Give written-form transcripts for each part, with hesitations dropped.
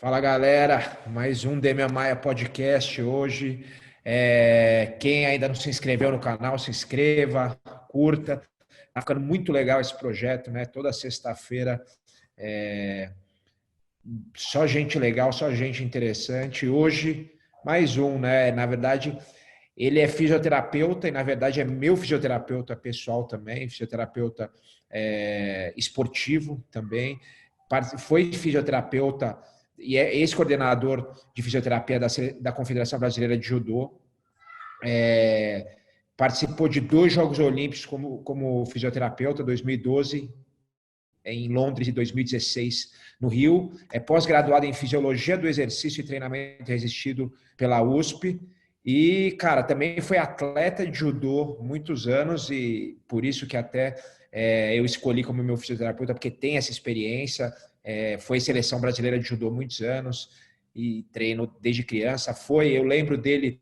Fala galera, mais um Demian Maia Podcast hoje. Quem ainda não se inscreveu no canal, se inscreva, curta. Tá ficando muito legal esse projeto, né? Toda sexta-feira, só gente legal, só gente interessante. Hoje, mais um, né? Na verdade, ele é fisioterapeuta e, na verdade, é meu fisioterapeuta pessoal também, fisioterapeuta esportivo também. Foi fisioterapeuta e é ex-coordenador de fisioterapia da Confederação Brasileira de Judô. Participou de 2 Jogos Olímpicos como fisioterapeuta, 2012 em Londres e 2016 no Rio. É pós-graduado em Fisiologia do Exercício e Treinamento Resistido pela USP. E, cara, também foi atleta de judô muitos anos e por isso que até eu escolhi como meu fisioterapeuta, porque tem essa experiência. Foi seleção brasileira de judô muitos anos e treino desde criança. Eu lembro dele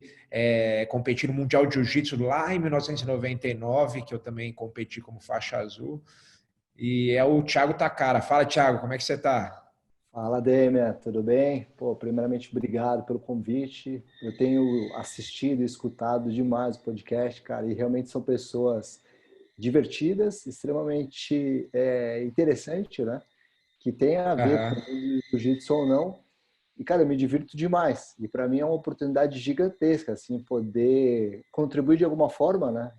competir no Mundial de Jiu-Jitsu lá em 1999, que eu também competi como faixa azul. E é o Thiago Takara. Fala, Thiago, como é que você está? Fala, Demian, tudo bem? Pô, primeiramente, obrigado pelo convite. Eu tenho assistido e escutado demais o podcast, cara, e realmente são pessoas divertidas, extremamente interessante, né? Que tem a ver com Aham, o jiu-jitsu ou não. E, cara, eu me divirto demais. E para mim é uma oportunidade gigantesca, assim, poder contribuir de alguma forma, né?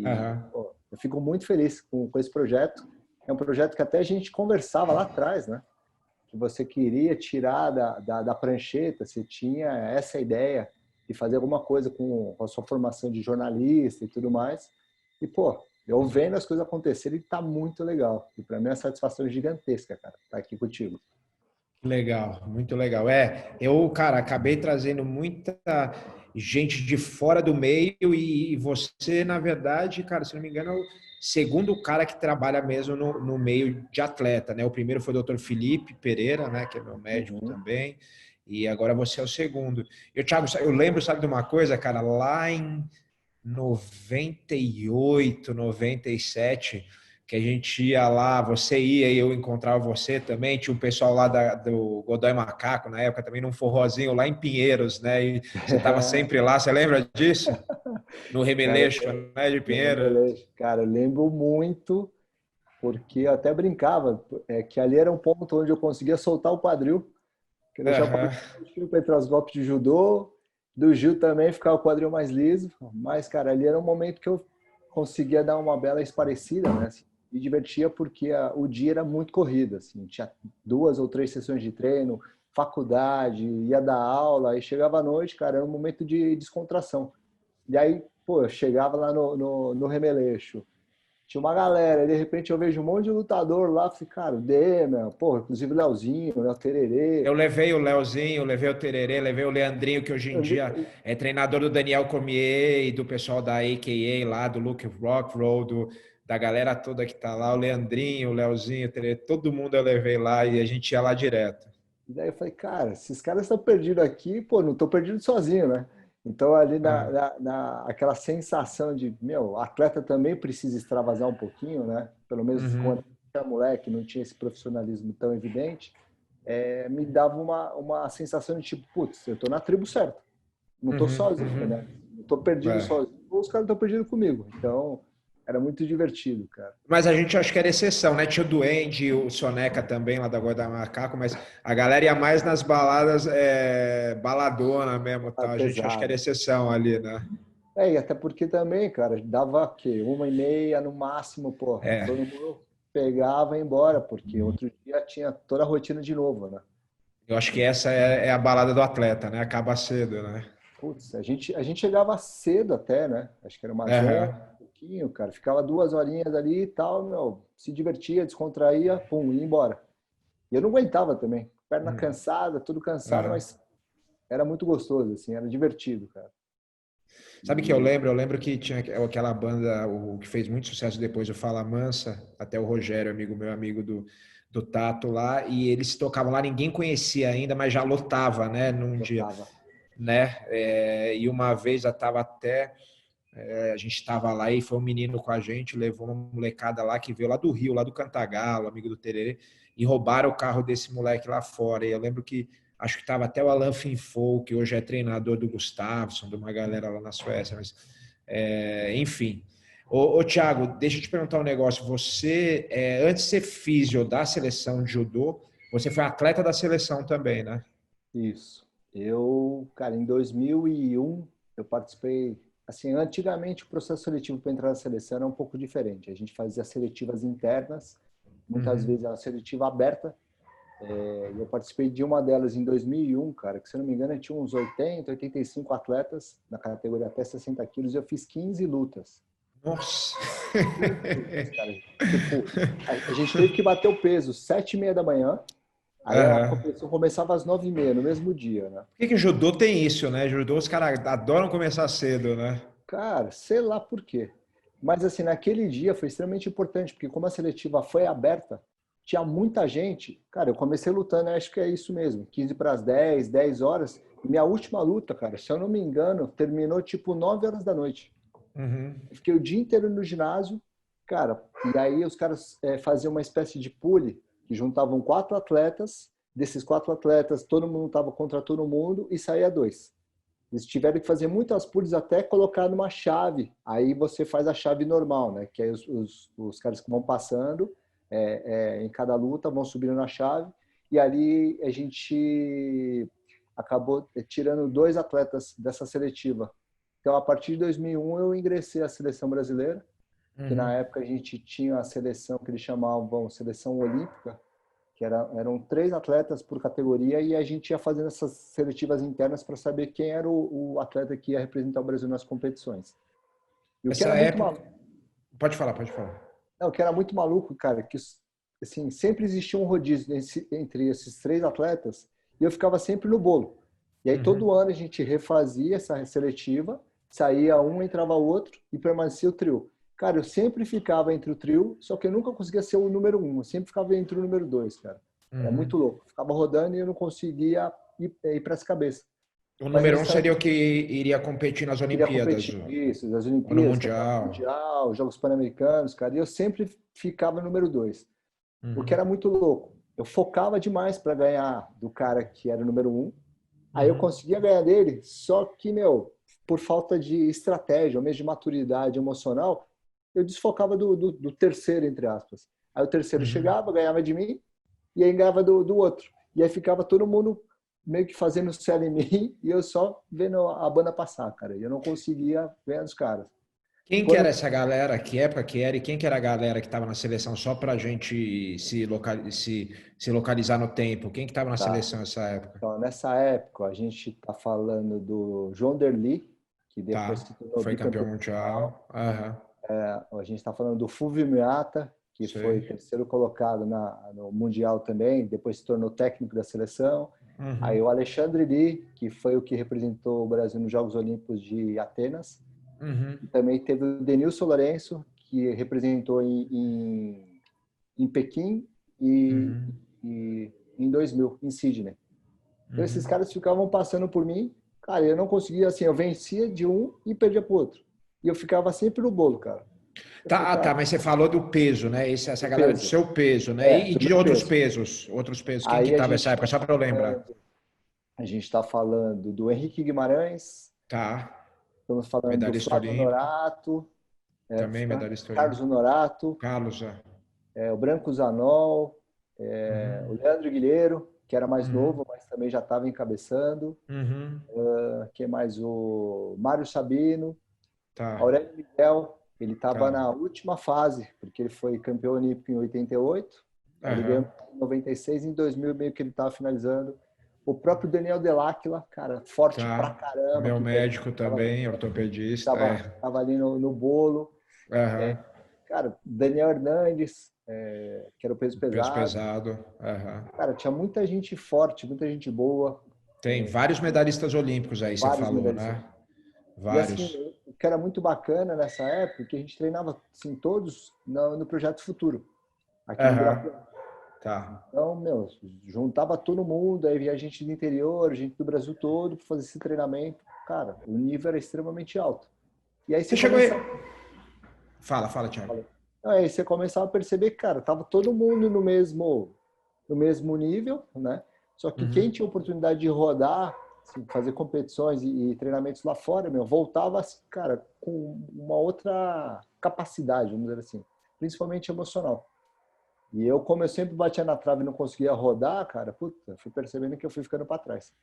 aham. Pô, eu fico muito feliz com esse projeto. É um projeto que até a gente conversava lá atrás, né? Que você queria tirar da prancheta, você tinha essa ideia de fazer alguma coisa com a sua formação de jornalista e tudo mais. E, pô, eu vendo as coisas acontecerem, tá muito legal. E para mim é uma satisfação gigantesca, cara, estar aqui contigo. Legal, muito legal. Eu, cara, acabei trazendo muita gente de fora do meio e você, na verdade, cara, se não me engano, é o segundo cara que trabalha mesmo no meio de atleta, né? O primeiro foi o Dr. Felipe Pereira, né, que é meu médico Uhum. também, e agora você é o segundo. Eu, Thiago, eu lembro, sabe de uma coisa, cara, lá em 98, 97, que a gente ia lá, você ia e eu encontrava você também, tinha um pessoal lá do Godoy Macaco, na época também, num forrozinho lá em Pinheiros, né? E você estava sempre lá, você lembra disso? No Cara, Remeleixo, né, de no Pinheiros. Remeleixo, cara, eu lembro muito, porque eu até brincava, que ali era um ponto onde eu conseguia soltar o quadril, que eu deixava o Aham. quadril mais fino para entrar os golpes de judô, do Gil também ficar o quadril mais liso, mas, cara, ali era um momento que eu conseguia dar uma bela esparecida, né? Assim, me divertia porque o dia era muito corrido, assim, tinha 2 ou 3 sessões de treino, faculdade, ia dar aula, aí chegava à noite, cara, era um momento de descontração. E aí, pô, eu chegava lá no Remeleixo, tinha uma galera, e de repente eu vejo um monte de lutador lá, falei, cara, o Demian, pô, inclusive o Leozinho, o Eu Tererê. levei o Leozinho, levei o Tererê, levei o Leandrinho, que hoje em dia é treinador do Daniel Cormier e do pessoal da AKA lá, do Luke Rockroll, da galera toda que tá lá, o Leandrinho, o Leozinho, o Tererê, todo mundo eu levei lá e a gente ia lá direto. E daí eu falei, cara, esses caras estão perdidos aqui, pô, não estou perdido sozinho, né? Então, ali Aham. aquela sensação de, meu, o atleta também precisa extravasar um pouquinho, né? Pelo menos quando Uhum. eu era moleque, não tinha esse profissionalismo tão evidente, me dava uma sensação de tipo, putz, eu estou na tribo certa, não estou Uhum. sozinho, Uhum. né? Não estou perdido É. sozinho, os caras estão perdidos comigo. Então, era muito divertido, cara. Mas a gente acho que era exceção, né? Tinha o Duende, o Soneca também, lá da Guarda Macaco, mas a galera ia mais nas baladas, baladona mesmo, Ah, tá? A gente acho que era pesada. exceção ali, né? E até porque também, cara, dava o quê? 1h30 no máximo, pô. É, Todo mundo pegava e ia embora, porque outro dia tinha toda a rotina de novo, né? eu acho que essa é a balada do atleta, né? Acaba cedo, né? Putz, a gente chegava cedo até, né? Acho que era umas 11, Aham. um pouquinho, cara. Ficava 2 horinhas ali e tal, meu, se divertia, descontraía, pum, ia embora. E eu não aguentava também. Perna cansada, tudo cansado, Aham. mas era muito gostoso, assim, era divertido, cara. Sabe que eu E lembro? Eu lembro que tinha aquela banda, o que fez muito sucesso depois, o Fala Mansa, até o Rogério, amigo meu, amigo do Tato lá, e eles tocavam lá, ninguém conhecia ainda, mas já lotava, né, num eu dia, tava. né? E uma vez já estava até, a gente estava lá e foi um menino com a gente, levou uma molecada lá que veio lá do Rio, lá do Cantagalo, amigo do Tererê, e roubaram o carro desse moleque lá fora. E eu lembro que Acho que estava até o Alain Finfou, que hoje é treinador do Gustafsson, de uma galera lá na Suécia. Mas, enfim. Ô, Thiago, deixa eu te perguntar um negócio. Você, antes de ser físio da seleção de judô, você foi atleta da seleção também, né? Isso. Eu, cara, em 2001, eu participei. Assim, antigamente o processo seletivo para entrar na seleção era um pouco diferente. A gente fazia seletivas internas, muitas Uhum. vezes a seletiva aberta. Eu participei de uma delas em 2001, cara, que se eu não me engano tinha uns 80, 85 atletas na categoria até 60 quilos e eu fiz 15 lutas. Nossa! 15 lutas, cara. Tipo, a gente teve que bater o peso 7h30 da manhã, aí a Aham. competição começava às 9h30, no mesmo dia, né? Por que o judô tem isso, né? Judô, os caras adoram começar cedo, né? Cara, sei lá por quê. Mas assim, naquele dia foi extremamente importante, porque como a seletiva foi aberta, tinha muita gente. Cara, eu comecei lutando, acho que é isso mesmo, 15 para as 10, 10 horas. E minha última luta, cara, se eu não me engano, terminou tipo 9 horas da noite. Uhum. Eu fiquei o dia inteiro no ginásio, cara, e aí os caras faziam uma espécie de pule, que juntavam 4 atletas, desses 4 atletas, todo mundo estava contra todo mundo e saía 2. Eles tiveram que fazer muitas pulls até colocar numa chave. Aí você faz a chave normal, né? Que aí os caras que vão passando em cada luta vão subindo na chave. E ali a gente acabou tirando 2 atletas dessa seletiva. Então, a partir de 2001, eu ingressei à seleção brasileira, que na Uhum. época a gente tinha a seleção que eles chamavam seleção olímpica, que eram 3 atletas por categoria e a gente ia fazendo essas seletivas internas para saber quem era o atleta que ia representar o Brasil nas competições. E o que Essa era muito época. maluco, Pode falar, pode falar. não, o que era muito maluco, cara, que assim, sempre existia um rodízio entre esses 3 atletas e eu ficava sempre no bolo. E aí Uhum. todo ano a gente refazia essa seletiva, saía um, entrava outro e permanecia o trio. Cara, eu sempre ficava entre o trio, só que eu nunca conseguia ser o número 1, eu sempre ficava entre o número 2, cara. Era Uhum. muito louco. Ficava rodando e eu não conseguia ir para essa cabeça. O Mas número aí um seria o que iria competir nas queria Olimpíadas competir isso, das ou no Olimpíadas, Campeonato Mundial. Mundial, Jogos Pan-Americanos, cara, e eu sempre ficava número 2. O que Uhum. era muito louco. Eu focava demais para ganhar do cara que era o número 1. Aí eu Uhum. conseguia ganhar dele, só que, meu, por falta de estratégia, ou mesmo de maturidade emocional, eu desfocava do terceiro, entre aspas. Aí o terceiro Uhum. chegava, ganhava de mim, e aí ganhava do outro. E aí ficava todo mundo meio que fazendo cela em mim, e eu só vendo a banda passar, cara. E eu não conseguia ganhar os caras. Quem que era Quando essa galera? Que época que era? E quem que era a galera que estava na seleção? Só para a gente se localizar no tempo. Quem que estava na tá, seleção nessa época? então, nessa época, a gente está falando do João Derli, que depois Tá. se tornou Foi campeão bicampeão mundial. mundial. Aham. A gente está falando do Fulvio Miata, que foi Sei. terceiro colocado no Mundial também, depois se tornou técnico da seleção. Aí Uhum. o Alexandre Lee, que foi o que representou o Brasil nos Jogos Olímpicos de Atenas. Uhum. E também teve o Denilson Lourenço, que representou em Pequim e, Uhum. e em 2000, em Sydney. Então esses Uhum. caras ficavam passando por mim, cara, eu não conseguia, assim, eu vencia de um e perdia pro outro. E eu ficava sempre no bolo, cara. Eu falei, Tá, cara, mas você falou do peso, né? o Essa galera do peso. seu peso, né? E Do de meu peso. outros pesos. Quem que Aí a tava gente nessa época? está Só para eu lembrar. falando, a gente está falando do Henrique Guimarães, Tá. estamos falando do Medalhista Flávio olímpico. Honorato, Também medalhista Carlos olímpico. Honorato, Carlos, é. o Branco Zanol, o Uhum. Leandro Guilheiro, que era mais Uhum. novo, mas também já estava encabeçando. Uhum. Que mais? O Mário Sabino, Tá. Aurélio Miguel, ele estava Tá. na última fase, porque ele foi campeão olímpico em 88, aí ele ganhou Aham. em 96, em 2000 meio que ele estava finalizando. O próprio Daniel Delacqua, cara, forte pra Tá. caramba, Meu que médico tava, também, ortopedista. tava, É. tava ali no bolo. Aham. Cara, Daniel Hernandes, que era o peso Peso pesado. pesado. Aham. Cara, tinha muita gente forte, muita gente boa, Tem vários medalhistas olímpicos aí, você vários falou, medalhistas. né? E assim, Vários. o que era muito bacana nessa época, que a gente treinava assim, todos no Projeto Futuro, aqui no Aham. Ibirapuera. Tá. Então, meu, juntava todo mundo, aí via gente do interior, gente do Brasil todo, para fazer esse treinamento. Cara, o nível era extremamente alto. E aí Você você chegou aí. começa, Fala, Thiago. aí você começava a perceber que, cara, tava todo mundo no mesmo nível, né? Só que quem tinha oportunidade de rodar, assim, fazer competições e treinamentos lá fora, meu, voltava, cara, com uma outra capacidade, vamos dizer assim, principalmente emocional. E eu, como eu sempre batia na trave e não conseguia rodar, cara, puta, fui percebendo que eu fui ficando para trás.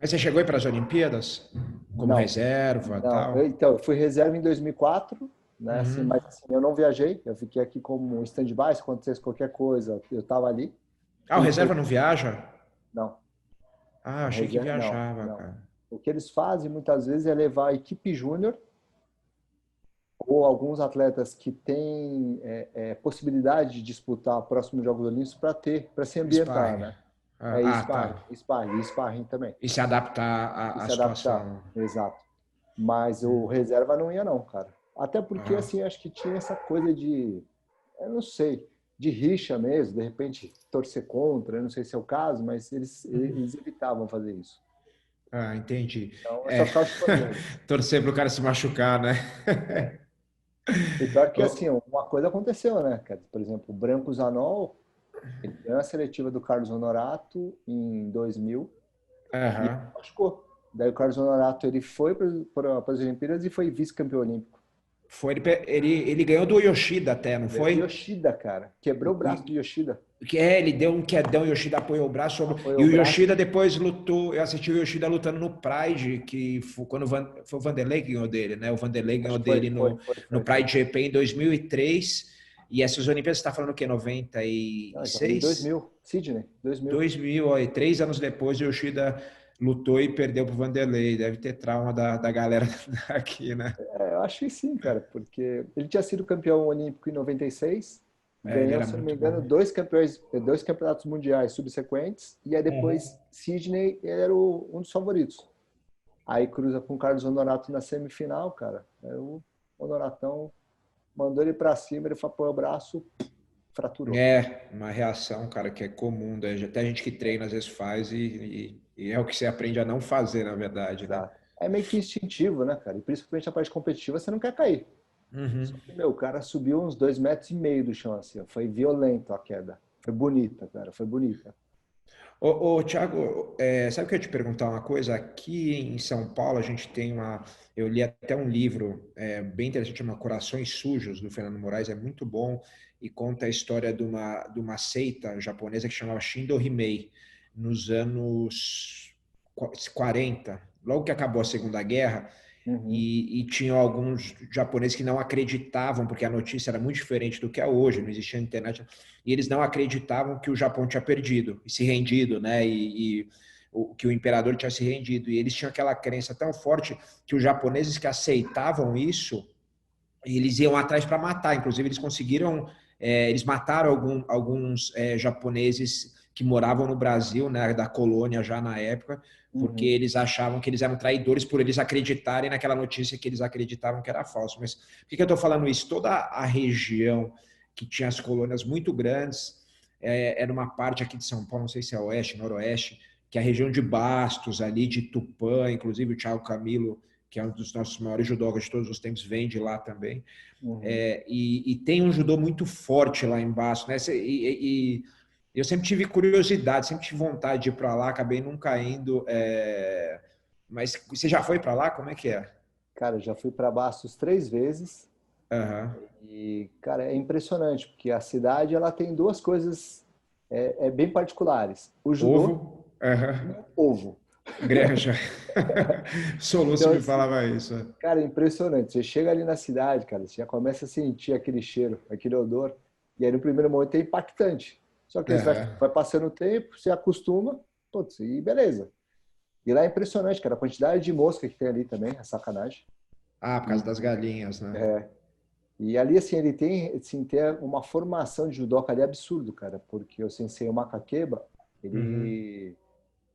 Mas você chegou aí para as Olimpíadas? Como Não, reserva e não. tal? Então, eu fui reserva em 2004, né? Assim, Uhum. mas assim, eu não viajei, eu fiquei aqui como stand-by, se acontecesse qualquer coisa, eu estava ali. Ah, o Quem foi? reserva não viaja? Não, Ah, a achei que reserva, não, viajava, não. cara. O que eles fazem muitas vezes é levar a equipe júnior ou alguns atletas que têm possibilidade de disputar próximos Jogos Olímpicos para se ambientar, Sparring. né? Ah, Sparring, tá. sparring, e sparring também. E se adaptar E à se adaptar, situação. exato. Mas o reserva não ia não, cara. Até porque, Aham. assim, acho que tinha essa coisa de, eu não sei, de rixa mesmo, de repente torcer contra, eu não sei se é o caso, mas eles evitavam fazer isso. Ah, entendi. Então, eu É. só ficava escolhendo. Torcer para o cara se machucar, né? E pior que, assim, Oh, uma coisa aconteceu, né, cara? Por exemplo, o Branco Zanol, ele ganhou a seletiva do Carlos Honorato em 2000 e ele aham. machucou. Daí o Carlos Honorato, ele foi para as Olimpíadas e foi vice-campeão olímpico. Foi, ele ganhou do Yoshida até, não Ganhou do foi? Yoshida, cara. Quebrou o braço do Yoshida. Ele deu um quedão, o Yoshida apoiou o braço, e Apoiou o o braço. Yoshida depois lutou, eu assisti o Yoshida lutando no Pride, que foi quando foi o Vanderlei que ganhou dele, né? O Vanderlei Acho ganhou que foi, dele foi, no, foi, no foi, foi. Pride GP em 2003, e essas Olimpíadas, você está falando o quê? Não, então, em 96? 2000, Sydney, 2000. 2000, ó, e 3 anos depois o Yoshida lutou e perdeu para o Vanderlei, deve ter trauma da galera aqui, né? Eu acho que sim, cara, porque ele tinha sido campeão olímpico em 96, É, ele ganhou, era se não me muito engano, bom. dois campeonatos mundiais subsequentes, e aí Uhum. depois Sydney ele era um dos favoritos. Aí cruza com o Carlos Honorato na semifinal, cara. Aí o Honoratão mandou ele pra cima, ele foi apoiou o braço, fraturou. É, uma reação, cara, que é comum, né? Até a gente que treina às vezes faz e é o que você aprende a não fazer, na verdade, né? Exato. É meio que instintivo, né, cara? E principalmente a parte competitiva, você não quer cair. Só Uhum. que, meu, o cara subiu uns 2,5 metros do chão, assim, ó. Foi violento a queda. Foi bonita, cara, foi bonita. Ô, Thiago, sabe que eu ia te perguntar uma coisa? Aqui em São Paulo a gente tem uma. Eu li até um livro bem interessante, chama Corações Sujos, do Fernando Moraes, é muito bom e conta a história de uma seita japonesa que chamava Shindo Himei, nos anos 40, logo que acabou a Segunda Guerra. Uhum, E tinham alguns japoneses que não acreditavam, porque a notícia era muito diferente do que é hoje, não existia internet, e eles não acreditavam que o Japão tinha perdido e se rendido, né? Que o imperador tinha se rendido. E eles tinham aquela crença tão forte que os japoneses que aceitavam isso, eles iam atrás para matar. Inclusive, eles conseguiram, eles mataram alguns japoneses que moravam no Brasil, né, da colônia já na época, porque uhum. eles achavam que eles eram traidores por eles acreditarem naquela notícia que eles acreditavam que era falso. Mas por que eu estou falando isso? Toda a região que tinha as colônias muito grandes era uma parte aqui de São Paulo, não sei se é oeste, noroeste, que é a região de Bastos, ali de Tupã, inclusive o Thiago Camilo, que é um dos nossos maiores judocas de todos os tempos, vem de lá também. Uhum. E tem um judô muito forte lá embaixo, né? E eu sempre tive curiosidade, sempre tive vontade de ir para lá, acabei nunca indo. Mas você já foi para lá? Como é que é? Cara, já fui para Bastos 3 vezes Aham. e, cara, é impressionante, porque a cidade ela tem duas coisas bem particulares. O judô Ovo? Aham. e o povo. Granja. Soluço Então, me assim, falava isso. cara, é impressionante. Você chega ali na cidade, cara, você já começa a sentir aquele cheiro, aquele odor, e aí no primeiro momento é impactante. Só que você Aham. vai passando o tempo, você acostuma, putz, e beleza. E lá é impressionante, cara, a quantidade de mosca que tem ali também, é sacanagem. Ah, por causa das E, galinhas, né? e ali, assim, ele tem, assim, tem uma formação de judoca ali absurdo, cara, porque o sensei, o Makakeba, Uhum. ele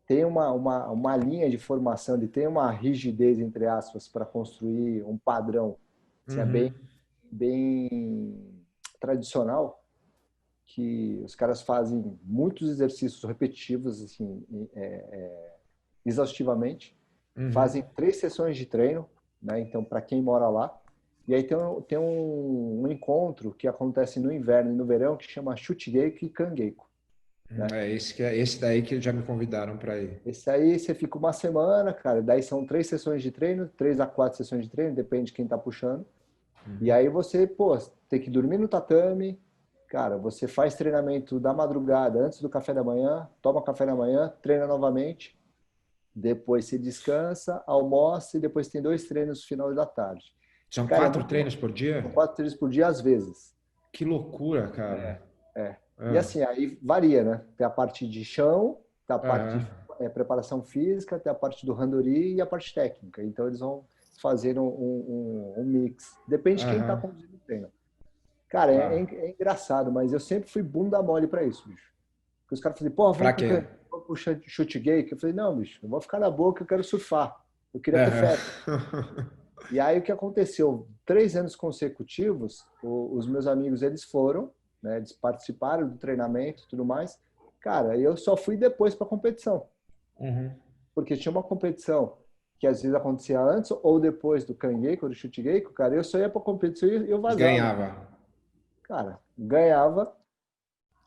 tem uma linha de formação, ele tem uma rigidez, entre aspas, para construir um padrão, assim, é bem, Uhum. bem tradicional, que os caras fazem muitos exercícios repetitivos, assim, exaustivamente, Uhum. fazem 3 sessões de treino, né? Então, para quem mora lá, e aí tem um encontro que acontece no inverno e no verão que chama Shutgeiku e Kangeiko. né? Esse daí que já me convidaram para ir. Esse aí você fica uma semana, cara, daí são 3 sessões de treino, 3 a 4 sessões de treino, depende de quem tá puxando. E aí você, pô, tem que dormir no tatame, cara, você faz treinamento da madrugada, antes do café da manhã, toma café da manhã, treina novamente, depois você descansa, almoça e depois tem 2 treinos no final da tarde. São Cara, é 4 muito louco. treinos por São dia? 4 treinos por dia às vezes. Que loucura, cara. É. E Ah, assim, aí varia, né? Tem a parte de chão, tem a parte aham, de preparação física, tem a parte do randori e a parte técnica. Então eles vão fazer um mix. Depende de quem está aham, conduzindo o treino. Cara, tá. é engraçado, mas eu sempre fui bunda mole para isso, bicho. Porque os caras falam assim, pô, Pra vamos pro, quê? vamos pro chute gay. Que eu falei, não, bicho, eu vou ficar na boca, eu quero surfar. Eu queria ter Aham. férias. E aí o que aconteceu? 3 anos consecutivos, os meus amigos eles foram, né? Eles participaram do treinamento e tudo mais. Cara, eu só fui depois para a competição, Uhum. porque tinha uma competição que às vezes acontecia antes ou depois do Kangeiko, do chute Geiko, cara, eu só ia para a competição e eu E vazava. ganhava. Cara, ganhava,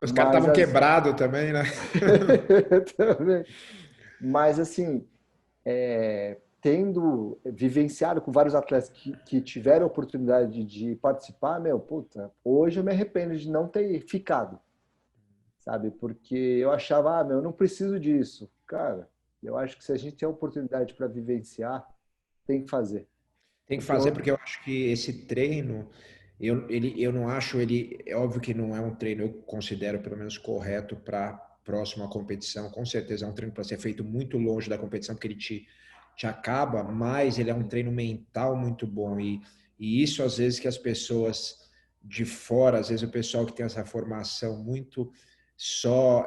Os caras mas estavam as quebrados também, né? também. Mas assim, vivenciado com vários atletas que tiveram a oportunidade de participar, meu, puta, hoje eu me arrependo de não ter ficado, sabe? Porque eu achava, meu, eu não preciso disso. Cara, eu acho que se a gente tem a oportunidade para vivenciar, tem que fazer. Tem que Porque fazer porque eu acho que esse treino, eu não acho ele, é óbvio que não é um treino, eu considero pelo menos correto para próxima competição. Com certeza é um treino para ser feito muito longe da competição, porque ele te acaba, mas ele é um treino mental muito bom. E isso às vezes que as pessoas de fora, às vezes o pessoal que tem essa formação muito só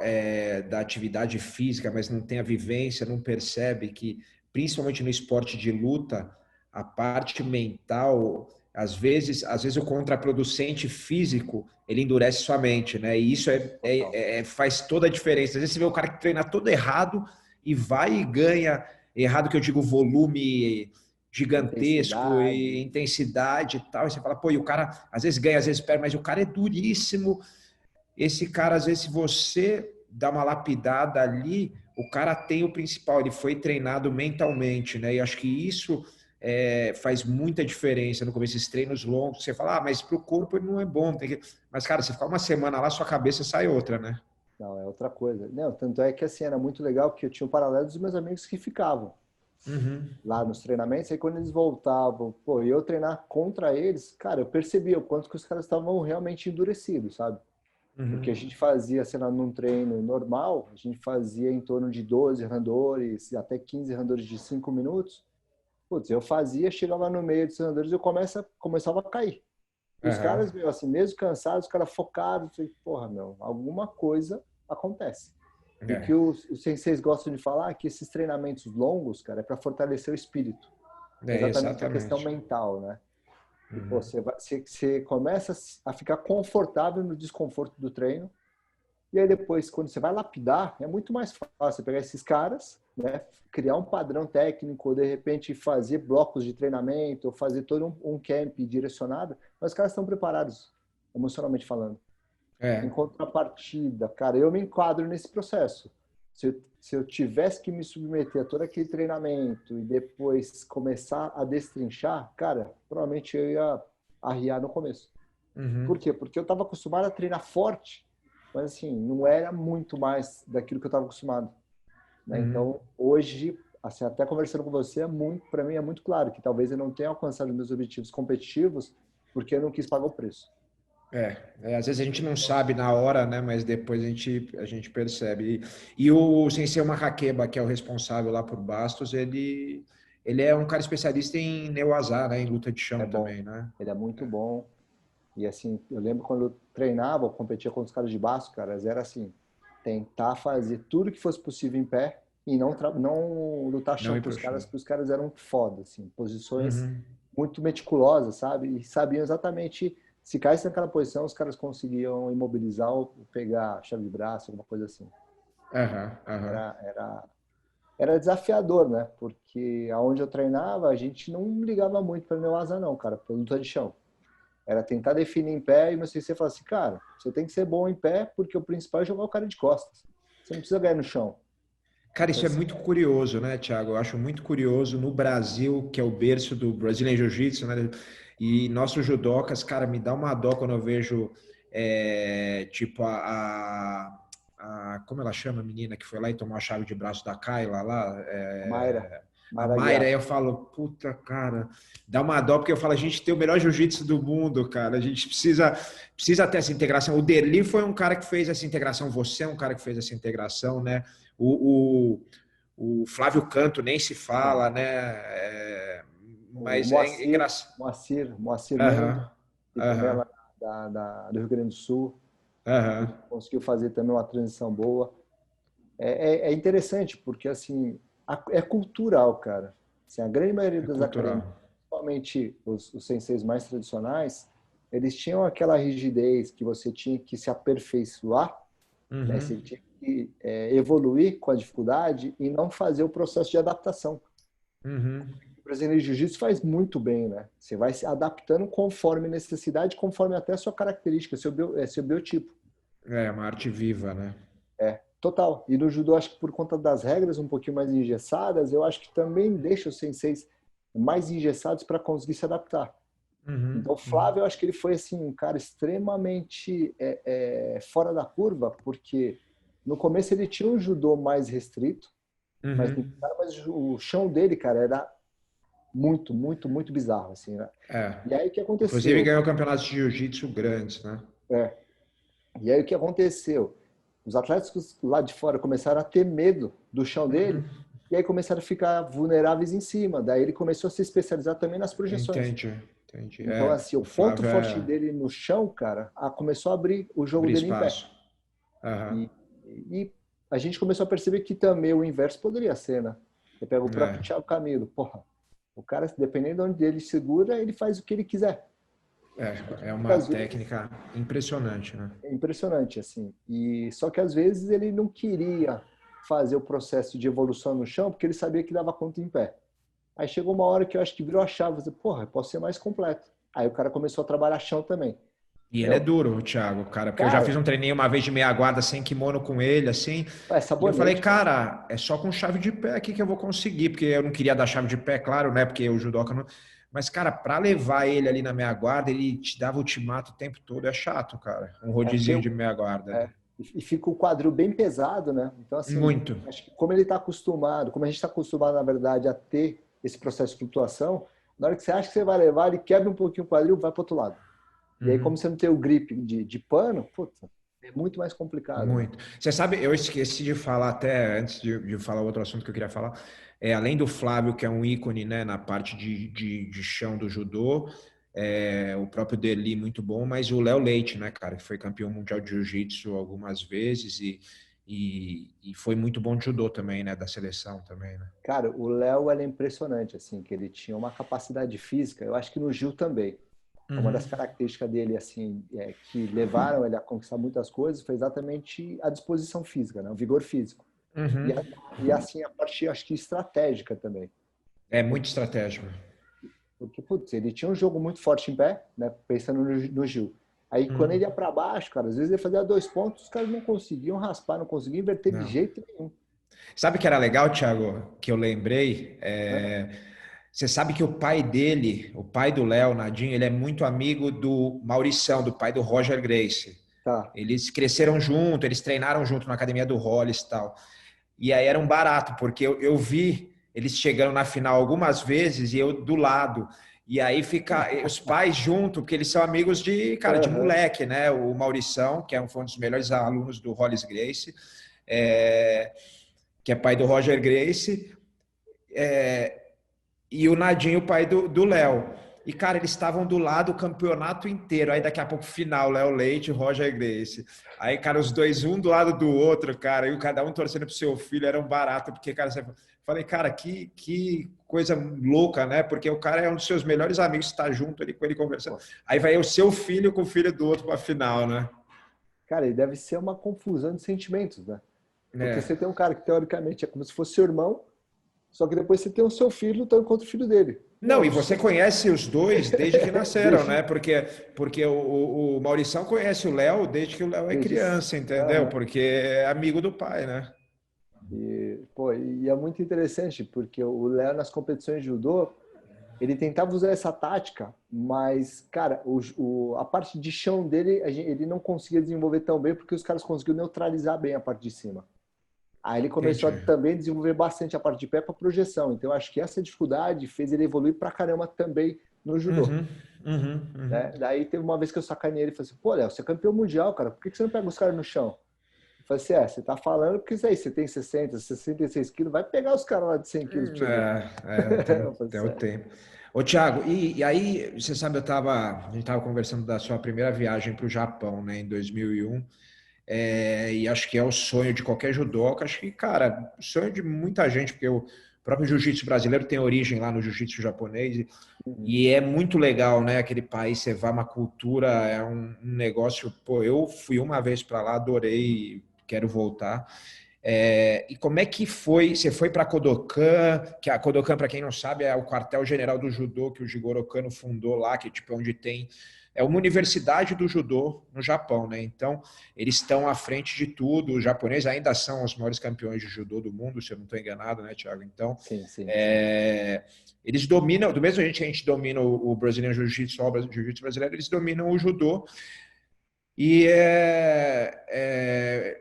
da atividade física, mas não tem a vivência, não percebe que, principalmente no esporte de luta, a parte mental, às vezes o contraproducente físico, ele endurece sua mente, né? E isso total, faz toda a diferença. Às vezes você vê o cara que treina todo errado e vai e ganha, errado que eu digo volume gigantesco e intensidade, intensidade e tal, e você fala, pô, e o cara às vezes ganha, às vezes perde, mas o cara é duríssimo. Esse cara, às vezes, se você dá uma lapidada ali, o cara tem o principal, ele foi treinado mentalmente, né? E acho que isso faz muita diferença no começo, esses treinos longos. Você fala, mas para o corpo ele não é bom. Mas, cara, você ficar uma semana lá, sua cabeça sai outra, né? não, é outra coisa. Não, tanto é que assim, era muito legal porque eu tinha um paralelo dos meus amigos que ficavam Uhum, lá nos treinamentos, aí quando eles voltavam, pô, e eu treinar contra eles, cara, eu percebia o quanto que os caras estavam realmente endurecidos, sabe? Porque uhum. a gente fazia, sei lá, num treino normal, a gente fazia em torno de 12 randores, até 15 randores de 5 minutos. Putz, eu fazia, chegava no meio dos randores e eu começava a cair. E os Aham, caras, meu, assim, mesmo cansados, os caras focados, eu falei, porra, meu, alguma coisa acontece. E o que os senseis gostam de falar é que esses treinamentos longos, cara, é para fortalecer o espírito. Exatamente a questão exatamente. mental, né? E, pô, Uhum. você começa a ficar confortável no desconforto do treino. E aí depois, quando você vai lapidar, é muito mais fácil pegar esses caras, né, criar um padrão técnico, ou de repente fazer blocos de treinamento, ou fazer todo um camp direcionado, mas os caras estão preparados, emocionalmente falando. Em É, contrapartida, cara, eu me enquadro nesse processo. Se eu tivesse que me submeter a todo aquele treinamento e depois começar a destrinchar, cara, provavelmente eu ia arriar no começo. Por uhum, quê? Porque eu estava acostumado a treinar forte, mas assim, não era muito mais daquilo que eu estava acostumado, né? uhum. Então, hoje, assim, até conversando com você, para mim é muito claro que talvez eu não tenha alcançado meus objetivos competitivos porque eu não quis pagar o preço. Às vezes a gente não sabe na hora, né? Mas depois a gente percebe. E o Sensei Makakeba, que é o responsável lá por Bastos, ele é um cara especialista em Neuazá, né? Em luta de É chão bom, também, né? ele é muito bom. E assim, eu lembro quando eu treinava, eu competia com os caras de baixo, caras, era assim, tentar fazer tudo que fosse possível em pé e não lutar Não chão ir com pro os caras, chão. porque os caras eram foda, assim, posições Uhum. muito meticulosas, sabe? E sabiam exatamente se caísse naquela posição, os caras conseguiam imobilizar ou pegar a chave de braço, alguma coisa assim. Aham, aham. Era, era, era desafiador, né? Porque aonde eu treinava, a gente não ligava muito para meu asa não, cara, para luta de chão. Era tentar definir em pé e meu sensei falava assim, cara, você tem que ser bom em pé porque o principal é jogar o cara de costas. Você não precisa ganhar no chão. Cara, Então, isso é assim, muito curioso, né, Thiago? Eu acho muito curioso no Brasil, que é o berço do Brazilian Jiu-Jitsu, né? E nossos judocas, cara, me dá uma dó quando eu vejo, tipo, como ela chama a menina que foi lá e tomou a chave de braço da Kayla lá? a Mayra, A Mayra Mayra, aí Aguiar. eu falo, puta, cara, dá uma dó, porque eu falo, a gente tem o melhor jiu-jitsu do mundo, cara, a gente precisa ter essa integração. O Derli foi um cara que fez essa integração, você é um cara que fez essa integração, né? O Flávio Canto nem se Sim. fala, né? O Mas é engraçado. Moacir Mendes, Aham, que também é aham, lá do Rio Grande do Sul, aham. ele conseguiu fazer também uma transição boa. É interessante, porque assim, é cultural, cara. Assim, a grande maioria É das cultural. academias, principalmente os senseis mais tradicionais, eles tinham aquela rigidez que você tinha que se aperfeiçoar, né? Uhum, Você tinha que evoluir com a dificuldade e não fazer o processo de adaptação. uhum. O brasileiro de jiu-jitsu faz muito bem, né? Você vai se adaptando conforme necessidade, conforme até a sua característica, seu biotipo. É uma arte viva, né? Total. E no judô, acho que por conta das regras um pouquinho mais engessadas, eu acho que também deixa os senseis mais engessados para conseguir se adaptar. Uhum, Então, o uhum, Flávio, eu acho que ele foi assim um cara extremamente fora da curva, porque no começo ele tinha um judô mais restrito, mas, uhum. mas o chão dele, cara, era muito, muito, muito bizarro, assim, né? É. E aí o que Inclusive aconteceu? ganhou campeonatos de jiu-jitsu grandes, né? É, e aí o que aconteceu? Os atletas lá de fora começaram a ter medo do chão dele Uhum. e aí começaram a ficar vulneráveis em cima. Daí ele começou a se especializar também nas projeções. Entendi, entendi. Então, É, assim, o o ponto Flávio forte é dele no chão, cara, começou a abrir o jogo abrir dele em pé. espaço. Aham. E a gente começou a perceber que também o inverso poderia ser, né? Você pega o próprio É. Thiago Camilo. Porra, o cara, dependendo de onde ele segura, ele faz o que ele quiser. É uma Muitas vezes técnica impressionante, né? é impressionante, assim. E só que às vezes ele não queria fazer o processo de evolução no chão porque ele sabia que dava conta em pé. Aí chegou uma hora que eu acho que virou a chave, você, porra, eu posso ser mais completo. Aí o cara começou a trabalhar chão também. E ele é Meu, duro, o Thiago, cara, porque eu já fiz cara, um treininho uma vez de meia guarda sem kimono com ele, assim, é e eu falei, sabonete, cara. cara, é só com chave de pé aqui que eu vou conseguir, porque eu não queria dar chave de pé, claro, né? Porque o judoca não. Mas, cara, para levar ele ali na meia guarda, ele te dava ultimato o tempo todo, é chato, cara. Um Porque rodizinho de meia guarda ali. e fica o quadril bem pesado, né? Então, assim, Muito. acho que como ele está acostumado, como a gente está acostumado, na verdade, a ter esse processo de flutuação, na hora que você acha que você vai levar, ele quebra um pouquinho o quadril, vai para outro lado. E aí, como Uhum. você não tem o grip de pano, puta, é muito mais complicado, né? Muito. Você sabe, eu esqueci de falar até antes de falar outro assunto que eu queria falar. Além do Flávio, que é um ícone, né, na parte de chão do judô, o próprio Derli muito bom, mas o Léo Leite, né, cara, que foi campeão mundial de jiu-jitsu algumas vezes e foi muito bom de judô também, né, da seleção também, né? Cara, o Léo era impressionante, assim, que ele tinha uma capacidade física, eu acho que no Gil também. Uma Uhum, das características dele, assim, que levaram ele a conquistar muitas coisas foi exatamente a disposição física, né? O vigor físico. uhum. E, e assim, a parte, acho que estratégica também. É muito Porque, estratégico. porque, putz, ele tinha um jogo muito forte em pé, né? Pensando no Gil. Aí, quando ele Uhum. ia para baixo, cara, às vezes ele fazia 2 pontos, os caras não conseguiam raspar, não conseguiam inverter de Não. jeito nenhum. Sabe o que era legal, Thiago, que eu lembrei? Né? Você sabe que o pai dele, o pai do Léo, Nadinho, ele é muito amigo do Maurição, do pai do Roger Gracie. Tá. Eles cresceram junto, eles treinaram junto na academia do Hollis e tal. E aí era um barato, porque eu vi eles chegando na final algumas vezes e eu do lado. E aí fica os pais junto, porque eles são amigos de, cara, de Aham. moleque, né? O Maurição, que foi um dos melhores alunos do Hollis Gracie, é, que é pai do Roger Gracie, e o Nadinho, o pai do Léo. E, cara, eles estavam do lado o campeonato inteiro. Aí, daqui a pouco, final, Léo Leite e Roger Gracie. Aí, cara, os dois, um do lado do outro, cara, e cada um torcendo pro seu filho, era um barato, porque, cara, você... falei, cara, que coisa louca, né? Porque o cara é um dos seus melhores amigos, está junto ali com ele conversando. Pô, Aí vai o seu filho com o filho do outro para a final, né? cara, e deve ser uma confusão de sentimentos, né? Porque É, você tem um cara que teoricamente é como se fosse seu irmão, Só que depois você tem o seu filho lutando contra o filho dele. Não, e você conhece os dois desde que nasceram, né? Porque o Maurição conhece o Léo desde que o Léo é Desde... criança, entendeu? Aham. Porque é amigo do pai, né? E é muito interessante, porque o Léo, nas competições de judô, ele tentava usar essa tática, mas, cara, a parte de chão dele, ele não conseguia desenvolver tão bem, porque os caras conseguiram neutralizar bem a parte de cima. Aí ele começou a Entendi. também desenvolver bastante a parte de pé para projeção. Então, eu acho que essa dificuldade fez ele evoluir pra caramba também no judô. Uhum, uhum, uhum. Né? Daí teve uma vez que eu sacanei ele e falei assim, pô, Léo, você é campeão mundial, cara, por que você não pega os caras no chão? Eu falei assim, você tá falando porque isso aí, você tem 60, 66 quilos, vai pegar os caras lá de 100 quilos pra você ver. Eu falei, Tem o sério. tempo. Ô, Thiago, e aí, você sabe, a gente estava conversando da sua primeira viagem para o Japão, né, em 2001, e acho que é o sonho de qualquer judoca, acho que, cara, o sonho de muita gente, porque o próprio jiu-jitsu brasileiro tem origem lá no jiu-jitsu japonês, Uhum. e é muito legal, né, aquele país, você vai, uma cultura, é um negócio, pô, eu fui uma vez para lá, adorei, quero voltar. E como é que foi? Você foi para Kodokan, que a Kodokan, para quem não sabe, é o quartel-general do judô que o Jigoro Kano fundou lá, que tipo onde tem é uma universidade do judô no Japão, né? Então eles estão à frente de tudo. Os japoneses ainda são os maiores campeões de judô do mundo, se eu não estou enganado, né, Thiago? Então Sim, sim, sim. é, eles dominam, do mesmo jeito que a gente domina o Brazilian Jiu-Jitsu, o Jiu-Jitsu brasileiro, eles dominam o judô.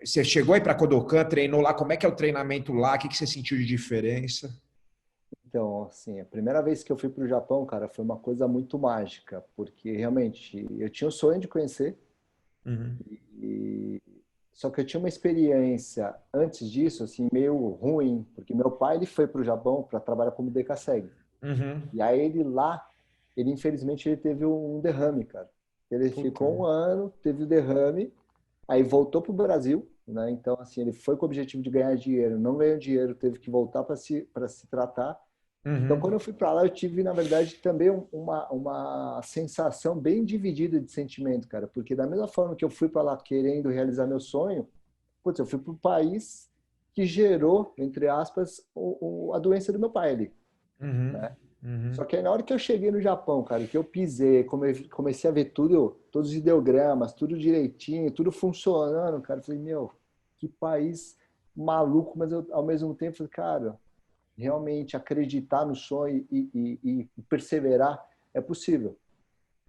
Você chegou aí para Kodokan, treinou lá, como é que é o treinamento lá? O que você sentiu de diferença? Então, assim, a primeira vez que eu fui para o Japão, cara, foi uma coisa muito mágica, porque realmente eu tinha o sonho de conhecer, Uhum, e só que eu tinha uma experiência antes disso, assim, meio ruim, porque meu pai ele foi para o Japão para trabalhar como decassegue. uhum. E aí ele lá, ele infelizmente ele teve um derrame, cara. Ele Puta. ficou um ano, teve o derrame, aí voltou para o Brasil, né? Então, assim, ele foi com o objetivo de ganhar dinheiro, não ganhou dinheiro, teve que voltar para se tratar. Então, Uhum, quando eu fui para lá, eu tive, na verdade, também uma sensação bem dividida de sentimento, cara, porque da mesma forma que eu fui para lá querendo realizar meu sonho, putz, eu fui para o país que gerou, entre aspas, a doença do meu pai ali, uhum, né? uhum. Só que aí na hora que eu cheguei no Japão, cara, que eu pisei, comecei a ver tudo, todos os ideogramas, tudo direitinho, tudo funcionando, cara, eu falei, meu, que país maluco, mas eu, ao mesmo tempo, falei, cara, realmente acreditar no sonho e perseverar é possível.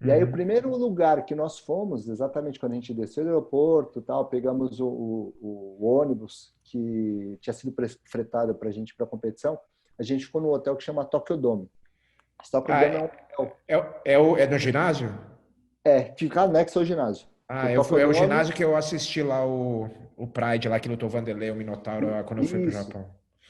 E aí, o Uhum. primeiro lugar que nós fomos, exatamente quando a gente desceu do aeroporto, tal, pegamos o ônibus que tinha sido fretado para a gente para a competição, a gente ficou num hotel que chama Tokyo Dome. Esse Tokyo Ah, Dome é um hotel, é no ginásio? fica anexo ao ginásio. O Tokyo É o Dome, ginásio que eu assisti lá o Pride, lá que lutou o Vanderlei, o Minotauro, quando eu fui pro isso. Japão.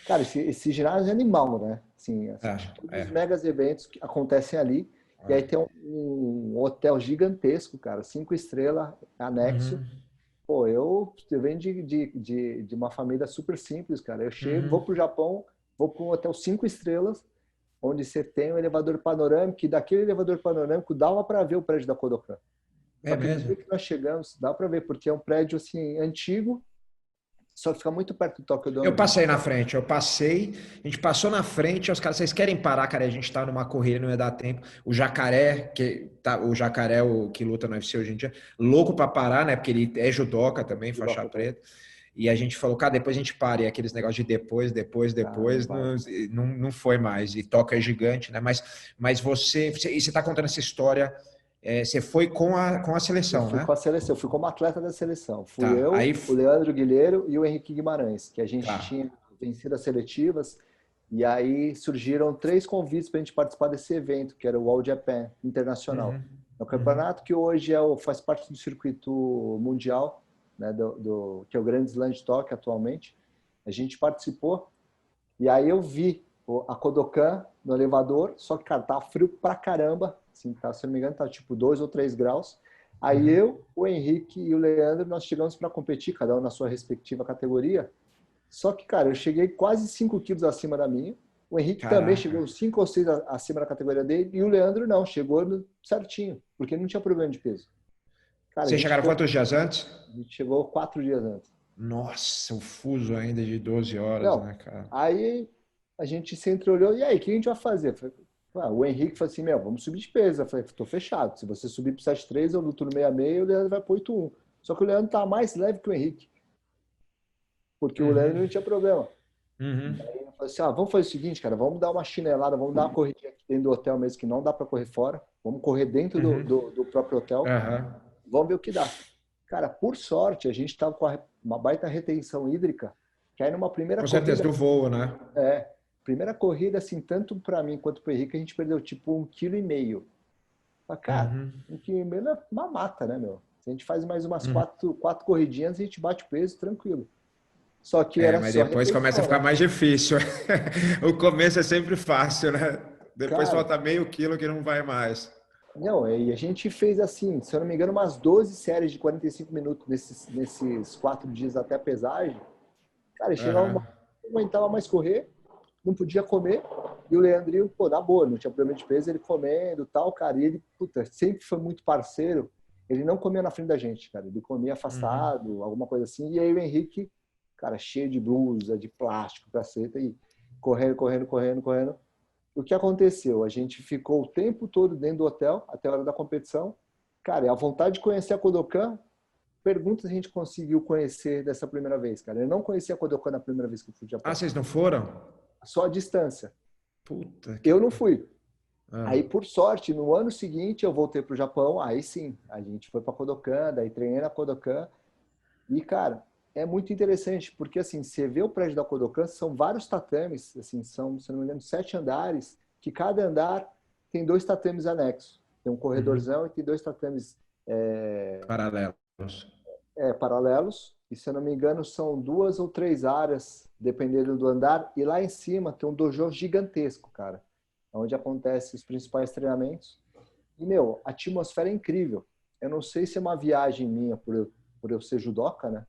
Cara, esse ginásio é animal, né? Assim, É, todos os é. megas eventos que acontecem ali. E aí tem um hotel gigantesco, cara, 5 estrelas, anexo. Uhum, Pô, eu venho de uma família super simples, cara. Eu chego, uhum. vou pro Japão, vou para um hotel 5 estrelas, onde você tem um elevador panorâmico, e daquele elevador panorâmico dava para ver o prédio da Kodokan. É Só que no mesmo? dia que nós chegamos, dá para ver, porque é um prédio assim antigo, só que fica muito perto do Tokyo Eu Dome, passei na frente, a gente passou na frente, os caras, vocês querem parar, cara? A gente tá numa corrida, não ia dar tempo. O Jacaré, o Jacaré, o que luta no UFC hoje em dia, louco pra parar, né? Porque ele é judoca também, faixa judoca também. preta. E a gente falou, cara, depois a gente para. E aqueles negócios de Ah, não depois, vai. não foi mais. E toca é gigante, né? Mas e você tá contando essa história, você foi com a Eu seleção, fui né? com a seleção, eu fui como atleta da seleção. Fui Tá, eu, o Leandro Guilheiro e o Henrique Guimarães, que a gente tá. tinha vencido as seletivas. E aí surgiram 3 convites para a gente participar desse evento, que era o All Japan Internacional. Uhum, É um uhum, campeonato que hoje faz parte do circuito mundial, né, que é o Grand Slam de Tóquio atualmente. A gente participou e aí eu vi a Kodokan no elevador, só que, cara, tá frio pra caramba, assim, tá, se não me engano, tá tipo 2 ou 3 graus. Aí uhum. eu, o Henrique e o Leandro, nós chegamos para competir, cada um na sua respectiva categoria. Só que, cara, eu cheguei quase 5 quilos acima da minha. O Henrique também Caraca. chegou 5 ou 6 acima da categoria dele. E o Leandro não, chegou certinho, porque não tinha problema de peso. Cara, Vocês chegaram quantos dias antes? a gente chegou 4 dias antes. Nossa, o fuso ainda de 12 horas, Não, né, cara? aí a gente se entreolhou, e aí, o que a gente vai fazer? Eu falei, o Henrique falou assim, meu, vamos subir de peso. Eu falei, tô fechado. Se você subir pro 7,3, eu luto no 66 e o Leandro vai pro 8,1. Só que o Leandro tá mais leve que o Henrique, porque o Leandro Uhum. não tinha problema. Uhum. Daí eu falei assim, vamos fazer o seguinte, cara, vamos dar uma chinelada, vamos dar uma corridinha aqui dentro do hotel mesmo, que não dá para correr fora. Vamos correr dentro Uhum. do próprio hotel. Aham. Vamos ver o que dá. Cara, por sorte, a gente estava com uma baita retenção hídrica, que aí numa primeira Com certeza, corrida, do voo, né? primeira corrida, assim, tanto para mim quanto para o Henrique, a gente perdeu tipo 1,5 kg. Mas, cara, Uhum. 1,5 kg é uma mata, né, meu? Se a gente faz mais umas Uhum. quatro corridinhas, a gente bate o peso tranquilo. Só que É, era mas só depois começa a retenção, ficar né? mais difícil. O começo é sempre fácil, né? Depois Cara, falta meio quilo que não vai mais. não, e a gente fez assim, se eu não me engano, umas 12 séries de 45 minutos nesses 4 dias até a pesagem. Cara, chegava uma Aham. não aguentava mais correr, não podia comer. E o Leandrinho, pô, na boa, não tinha problema de peso, ele comendo e tal, cara. E ele, puta, sempre foi muito parceiro. Ele não comia na frente da gente, cara. Ele comia Uhum. afastado, alguma coisa assim. E aí o Henrique, cara, cheio de blusa, de plástico, caceta, e correndo, correndo, correndo, correndo. O que aconteceu? A gente ficou o tempo todo dentro do hotel, até a hora da competição. Cara, e a vontade de conhecer a Kodokan, pergunta se a gente conseguiu conhecer dessa primeira vez, cara. Eu não conhecia a Kodokan na primeira vez que eu fui ao Ah, Japão. vocês não foram? Só a distância. Puta que. Eu não fui. Ah. Aí, por sorte, no ano seguinte eu voltei para o Japão. Aí sim, a gente foi para Kodokan, daí treinei na Kodokan. E, cara, é muito interessante, porque assim, você vê o prédio da Kodokan, são vários tatames, assim, são, se não me engano, 7 andares, que cada andar tem 2 tatames anexos. Tem um Uhum. corredorzão e tem 2 tatames Paralelos. paralelos. E, se eu não me engano, são 2 ou 3 áreas, dependendo do andar. E lá em cima tem um dojo gigantesco, cara, onde acontecem os principais treinamentos. E, meu, a atmosfera é incrível. Eu não sei se é uma viagem minha por eu ser judoca, né?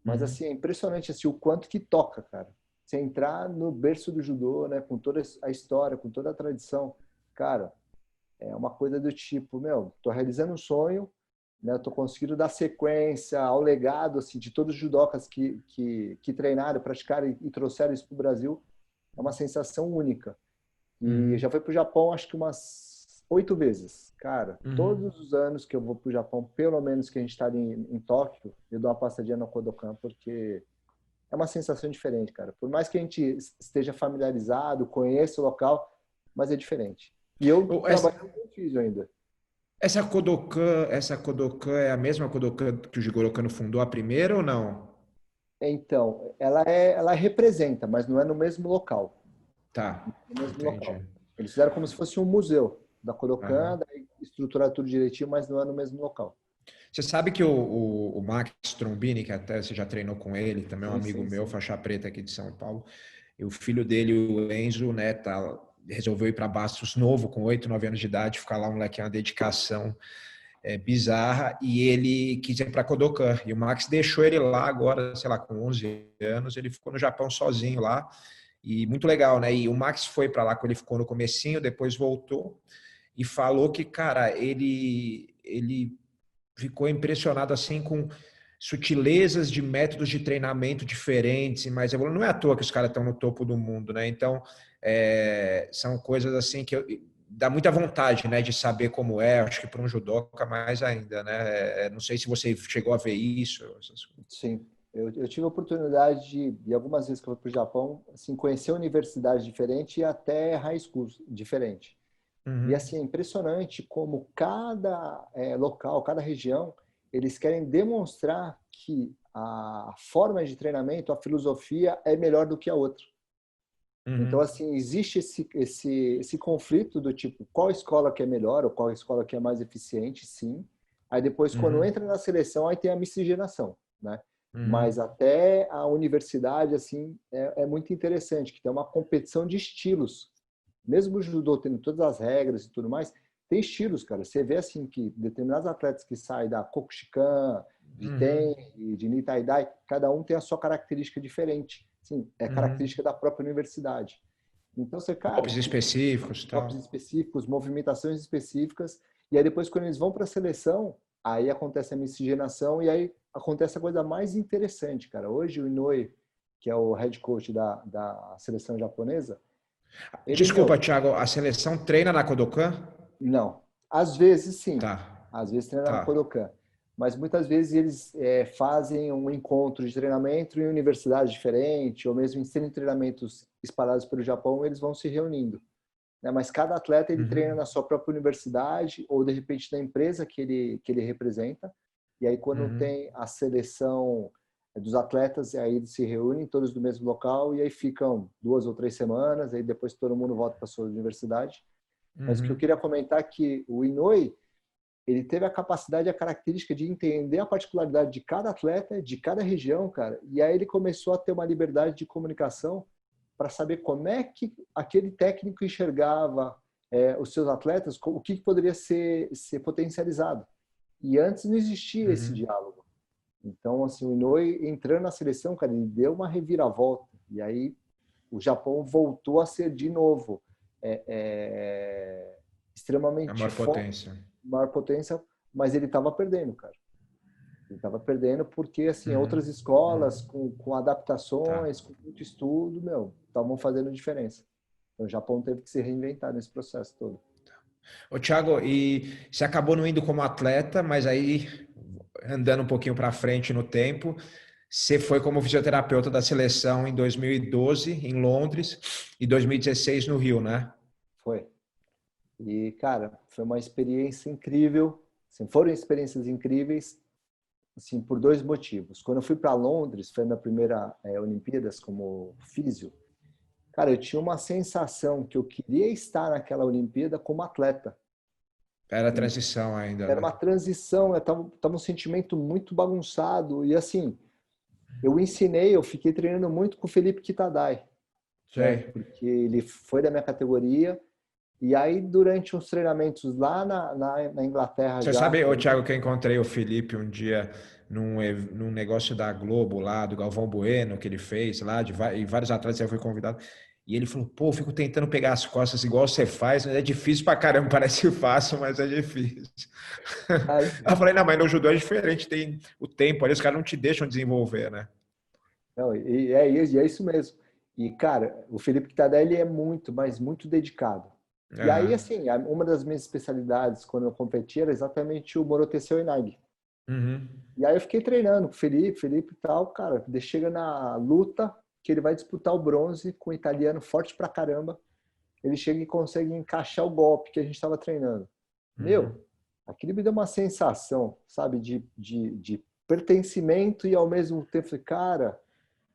Mas, Uhum. assim, é impressionante assim, o quanto que toca, cara. Você entrar no berço do judô, né? Com toda a história, com toda a tradição. Cara, é uma coisa do tipo, meu, tô realizando um sonho, né? Tô conseguindo dar sequência ao legado, assim, de todos os judocas que treinaram, praticaram e trouxeram isso pro Brasil. É uma sensação única. E Uhum. já fui para o Japão, acho que umas 8 vezes. Cara, Uhum. todos os anos que eu vou para o Japão, pelo menos que a gente está em Tóquio, eu dou uma passadinha no Kodokan, porque é uma sensação diferente, cara. Por mais que a gente esteja familiarizado, conheça o local, mas é diferente. E eu Ô, trabalhando com físio ainda. essa Kodokan é a mesma Kodokan que o Jigoro Kano fundou a primeira ou não? Então, ela representa, mas não é no mesmo local. Tá, No mesmo local. entendi. Eles fizeram como se fosse um museu da Kodokan, Aham. daí estruturar tudo direitinho, mas não é no mesmo local. Você sabe que o Max Trombini, que até você já treinou com ele, também é um Sim, amigo sim, meu, sim. faixa preta aqui de São Paulo, e o filho dele, o Enzo, né, resolveu ir para Bastos novo, com 8, 9 anos de idade, ficar lá, um moleque, é uma dedicação bizarra, e ele quis ir para Kodokan, e o Max deixou ele lá agora, sei lá, com 11 anos, ele ficou no Japão sozinho lá, e muito legal, né, e o Max foi para lá, quando ele ficou no comecinho, depois voltou, e falou que, cara, ele ficou impressionado assim com sutilezas de métodos de treinamento diferentes, mas não é à toa que os caras estão no topo do mundo, né? Então, são coisas assim que dá muita vontade, né, de saber como é. Acho que para um judoca mais ainda, né? Não sei se você chegou a ver isso. Sim, eu tive a oportunidade de algumas vezes que eu fui para o Japão, assim, conhecer universidades diferentes e até high schools diferentes. E Uhum, assim, é impressionante como cada local, cada região, eles querem demonstrar que a forma de treinamento, a filosofia é melhor do que a outra. Então, uhum, assim, existe esse conflito do tipo, qual escola que é melhor ou qual escola que é mais eficiente, sim. Aí depois, quando uhum, entra na seleção, aí tem a miscigenação, né? uhum, Mas até a universidade, assim, é muito interessante, que tem uma competição de estilos. Mesmo o judô tendo todas as regras e tudo mais, tem estilos, cara. Você vê, assim, que determinados atletas que saem da Kokushikan, de uhum, Ten, de Nitai Dai, cada um tem a sua característica diferente. Sim, é uhum. característica da própria universidade. Então, você, Golpes cara, específicos, golpes tal. específicos, movimentações específicas, e aí depois, quando eles vão para a seleção, aí acontece a miscigenação e aí acontece a coisa mais interessante, cara. Hoje o Inoue que é o head coach da seleção japonesa, ele, Desculpa, Thiago, a seleção treina na Kodokan? não. Às vezes, sim. Tá, Às vezes treina na tá. Kodokan. Mas muitas vezes eles fazem um encontro de treinamento em universidades diferentes, ou mesmo em treinamentos espalhados pelo Japão, eles vão se reunindo, né? Mas cada atleta ele treina Uhum, na sua própria universidade ou de repente na empresa que ele representa. E aí quando uhum, tem a seleção dos atletas, aí eles se reúnem todos do mesmo local e aí ficam 2 ou 3 semanas, aí depois todo mundo volta para sua universidade. Mas o que eu uhum, queria comentar é que o Inoue, ele teve a capacidade e a característica de entender a particularidade de cada atleta, de cada região, cara. E aí ele começou a ter uma liberdade de comunicação para saber como é que aquele técnico enxergava os seus atletas, o que poderia ser potencializado. E antes não existia esse uhum. diálogo. Então, assim, o Inoue entrando na seleção, cara, ele deu uma reviravolta. E aí o Japão voltou a ser de novo é, é, É a extremamente maior forte, potência. maior potência, mas ele estava perdendo, cara. Ele estava perdendo porque, assim, Uhum, outras escolas, uhum. com Tá. adaptações, com muito estudo, meu, estavam fazendo diferença. Então, o Japão teve que se reinventar nesse processo todo. Ô, Thiago, e você acabou não indo como atleta, mas aí, andando um pouquinho para frente no tempo, você foi como fisioterapeuta da seleção em 2012, em Londres, e 2016 no Rio, né? Foi. E, cara, foi uma experiência incrível. Assim, foram experiências incríveis, assim, por 2 motivos. Quando eu fui para Londres, foi a minha primeira Olimpíadas como físio. Cara, eu tinha uma sensação que eu queria estar naquela Olimpíada como atleta. Era a transição ainda, Era né? uma transição, tava um sentimento muito bagunçado. E assim, eu fiquei treinando muito com o Felipe Kitadai, né? Sei. Porque ele foi da minha categoria. E aí, durante uns treinamentos lá na Inglaterra Você já, sabe, ô, Thiago, que eu encontrei o Felipe um dia num negócio da Globo lá, do Galvão Bueno, que ele fez lá, e vários atletas, eu fui convidado. E ele falou, pô, eu fico tentando pegar as costas igual você faz, mas é difícil pra caramba, parece fácil, mas é difícil. aí, Eu falei, não, mas no judô é diferente, tem o tempo ali, os caras não te deixam desenvolver, né? não, e é isso mesmo. E, cara, o Felipe Kitadai, ele é muito, mas muito dedicado. E aí, Aham. assim, uma das minhas especialidades quando eu competi era exatamente o Morotei Inagi. Uhum. E aí eu fiquei treinando com o Felipe e tal, cara, chega na luta, que ele vai disputar o bronze com o italiano forte pra caramba, ele chega e consegue encaixar o golpe que a gente estava treinando. Uhum. Meu, aquilo me deu uma sensação, sabe, de pertencimento e ao mesmo tempo, cara,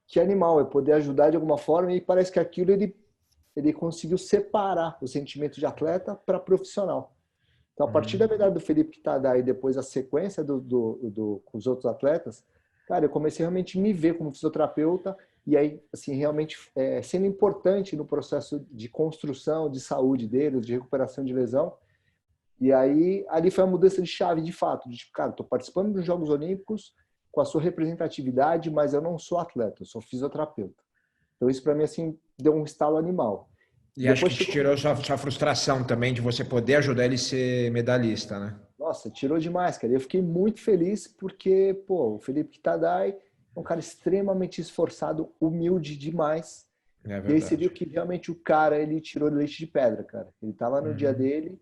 que animal, é poder ajudar de alguma forma e parece que aquilo ele conseguiu separar o sentimento de atleta para profissional. Então, a partir da Uhum. medalha do Felipe que está daí, depois a sequência com os outros atletas, cara, eu comecei realmente a me ver como fisioterapeuta e aí, assim, realmente sendo importante no processo de construção de saúde deles, de recuperação de lesão. E aí, ali foi a mudança de chave, de fato, de tipo, cara, estou participando dos Jogos Olímpicos com a sua representatividade, mas eu não sou atleta, eu sou fisioterapeuta. Então, isso para mim, assim, deu um estalo animal. E acho Depois que te chegou. tirou sua frustração também de você poder ajudar ele a ser medalhista, né? Nossa, tirou demais, cara. Eu fiquei muito feliz porque, pô, o Felipe Kitadai é um cara extremamente esforçado, humilde demais. É E aí você viu verdade. que realmente o cara, ele tirou leite de pedra, cara. Ele tava no dia Uhum. dele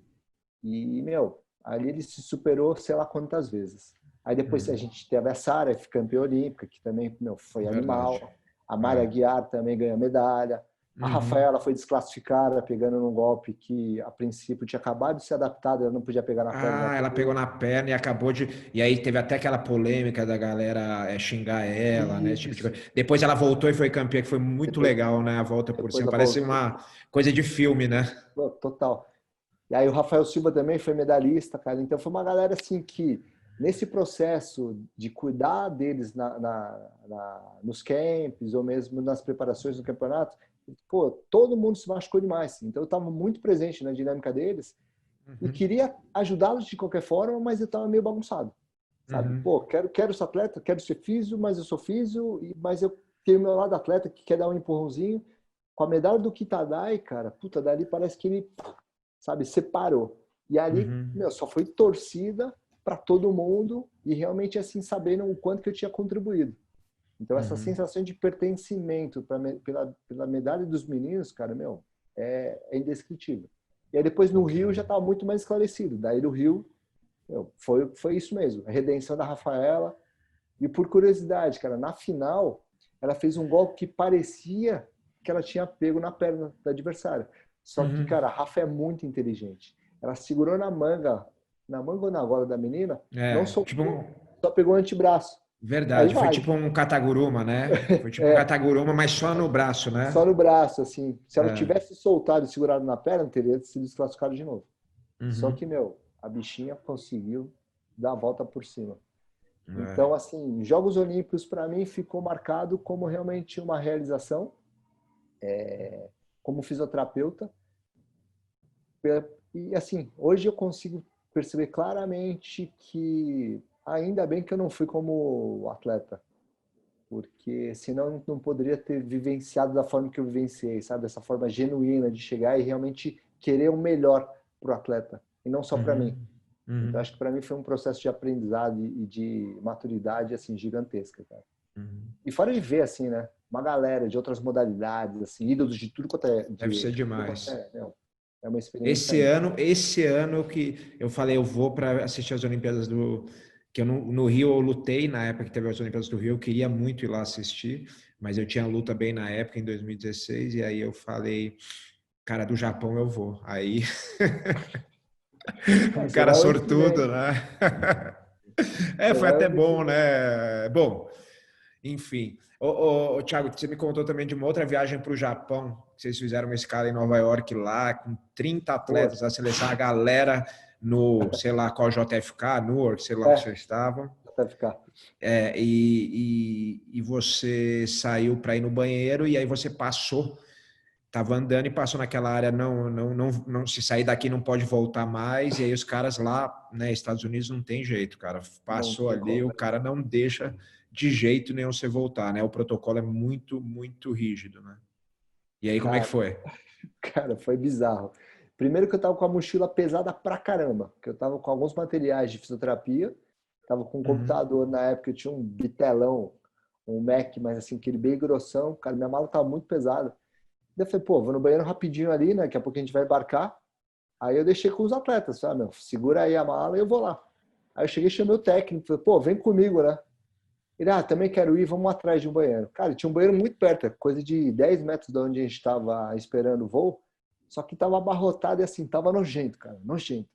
e, meu, ali ele se superou sei lá quantas vezes. Aí depois a Uhum. gente teve a Sara, campeã olímpica, que também, meu, foi Verdade. animal. A Mari É. Aguiar também ganhou medalha. A Uhum. Rafaela foi desclassificada, pegando num golpe que, a princípio, tinha acabado de ser adaptado, ela não podia pegar na perna Ah, ela pegou japonesa. na perna e acabou de. E aí teve até aquela polêmica da galera xingar ela, né? Esse tipo de coisa. Isso. Depois ela voltou e foi campeã, que foi muito Depois, legal, né? A volta por depois cima. ela Parece voltou. uma coisa de filme, né? Pô, total. E aí o Rafael Silva também foi medalhista, cara. Então foi uma galera assim que, nesse processo de cuidar deles nos camps ou mesmo nas preparações do campeonato, pô, todo mundo se machucou demais. Então eu estava muito presente na dinâmica deles e Uhum. queria ajudá-los de qualquer forma, mas eu estava meio bagunçado. Sabe? Uhum. Pô, quero ser atleta, quero ser físio, mas eu sou físio, mas eu tenho o meu lado atleta que quer dar um empurrãozinho. Com a medalha do Kitadai, cara, puta, dali parece que ele, sabe, separou. E ali, Uhum. meu, só foi torcida para todo mundo e realmente assim sabendo o quanto que eu tinha contribuído. Então, essa sensação de pertencimento pela medalha dos meninos, cara, meu, é indescritível. E aí depois no Rio já estava muito mais esclarecido. Daí no Rio, meu, foi isso mesmo. A redenção da Rafaela. E por curiosidade, cara, na final, ela fez um golpe que parecia que ela tinha pego na perna da adversária. Só que, cara, a Rafa é muito inteligente. Ela segurou na manga ou na gola da menina, não soltou, só pegou o antebraço. Aí Verdade, foi vai. tipo um kataguruma, né? Foi tipo um kataguruma, mas só no braço, Só né? no braço, assim. Se ela tivesse soltado e segurado na perna, teria sido desclassificado de novo. Só que, meu, a bichinha conseguiu dar a volta por cima. Então, assim, Jogos Olímpicos, para mim, ficou marcado como realmente uma realização, como fisioterapeuta. E, assim, hoje eu consigo perceber claramente que ainda bem que eu não fui como atleta, porque senão eu não poderia ter vivenciado da forma que eu vivenciei, sabe? Essa forma genuína de chegar e realmente querer o melhor para o atleta, e não só para mim. Então, acho que para mim foi um processo de aprendizado e de maturidade, assim, gigantesca, cara. E fora de ver, assim, né? Uma galera de outras modalidades, assim, ídolos de tudo quanto é... Deve ser demais. É uma experiência... Esse ano que eu falei, eu vou para assistir as Olimpíadas do... Que eu no Rio eu lutei na época que teve as Olimpíadas do Rio, eu queria muito ir lá assistir, mas eu tinha luta bem na época, em 2016, e aí eu falei, cara, do Japão eu vou. Aí, um Você cara vai ano que sortudo, vem. né? Você Foi vai até ano que bom, vem. né? Bom, enfim. Thiago, você me contou também de uma outra viagem para o Japão. Vocês fizeram uma escala em Nova York lá, com 30 Pô, atletas da seleção, a galera no, sei lá, qual JFK, Newark, sei lá onde vocês estavam. até ficar. E você saiu para ir no banheiro e aí você passou, estava andando e passou naquela área, não, se sair daqui não pode voltar mais. E aí os caras lá, né, Estados Unidos não tem jeito, cara. Não Passou tem ali, como. o cara não deixa de jeito nenhum você voltar, né? O protocolo é muito, muito rígido, né? E aí, como é que Cara, foi? cara, foi bizarro. Primeiro que eu tava com a mochila pesada pra caramba, que eu tava com alguns materiais de fisioterapia, tava com um computador, na época eu tinha um bitelão, um Mac, mas assim, aquele bem grossão, cara, minha mala tava muito pesada. Daí eu falei, pô, vou no banheiro rapidinho ali, né, daqui a pouco a gente vai embarcar. Aí eu deixei com os atletas, sabe, meu, segura aí a mala e eu vou lá. Aí eu cheguei e chamei o técnico, falei, pô, vem comigo, né? Ele, também quero ir, vamos atrás de um banheiro. Cara, tinha um banheiro muito perto, coisa de 10 metros de onde a gente estava esperando o voo, só que estava abarrotado e assim, estava nojento, cara, nojento.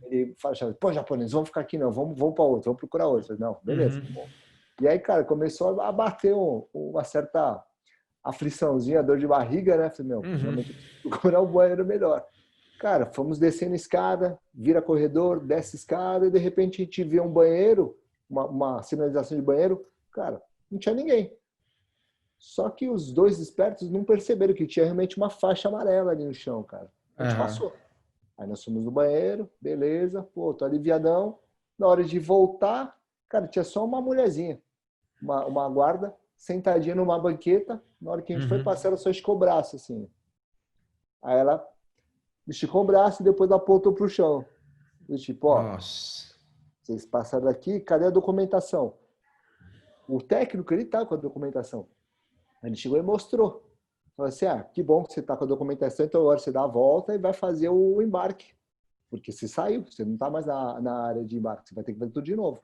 Ele fala, pô, japonês, vamos ficar aqui não, vamos para outro, vamos procurar outro. Eu falei, não, beleza. Bom. E aí, cara, começou a bater uma certa afliçãozinha, dor de barriga, né? Falei, meu, realmente eu preciso procurar um banheiro melhor. Cara, fomos descendo escada, vira corredor, desce escada, e de repente a gente vê um banheiro, uma sinalização de banheiro, cara, não tinha ninguém. Só que os dois espertos não perceberam que tinha realmente uma faixa amarela ali no chão, cara. A gente passou. Aí nós fomos no banheiro, beleza, pô, tô aliviadão. Na hora de voltar, cara, tinha só uma mulherzinha, uma guarda, sentadinha numa banqueta. Na hora que a gente foi passar, ela só esticou o braço, assim. Aí ela esticou o braço e depois apontou pro chão. Do tipo, ó, Nossa. vocês passaram aqui, cadê a documentação? O técnico, ele tá com a documentação. Ele chegou e mostrou. Falou assim, que bom que você tá com a documentação, então agora você dá a volta e vai fazer o embarque. Porque você saiu, você não tá mais na área de embarque, você vai ter que fazer tudo de novo.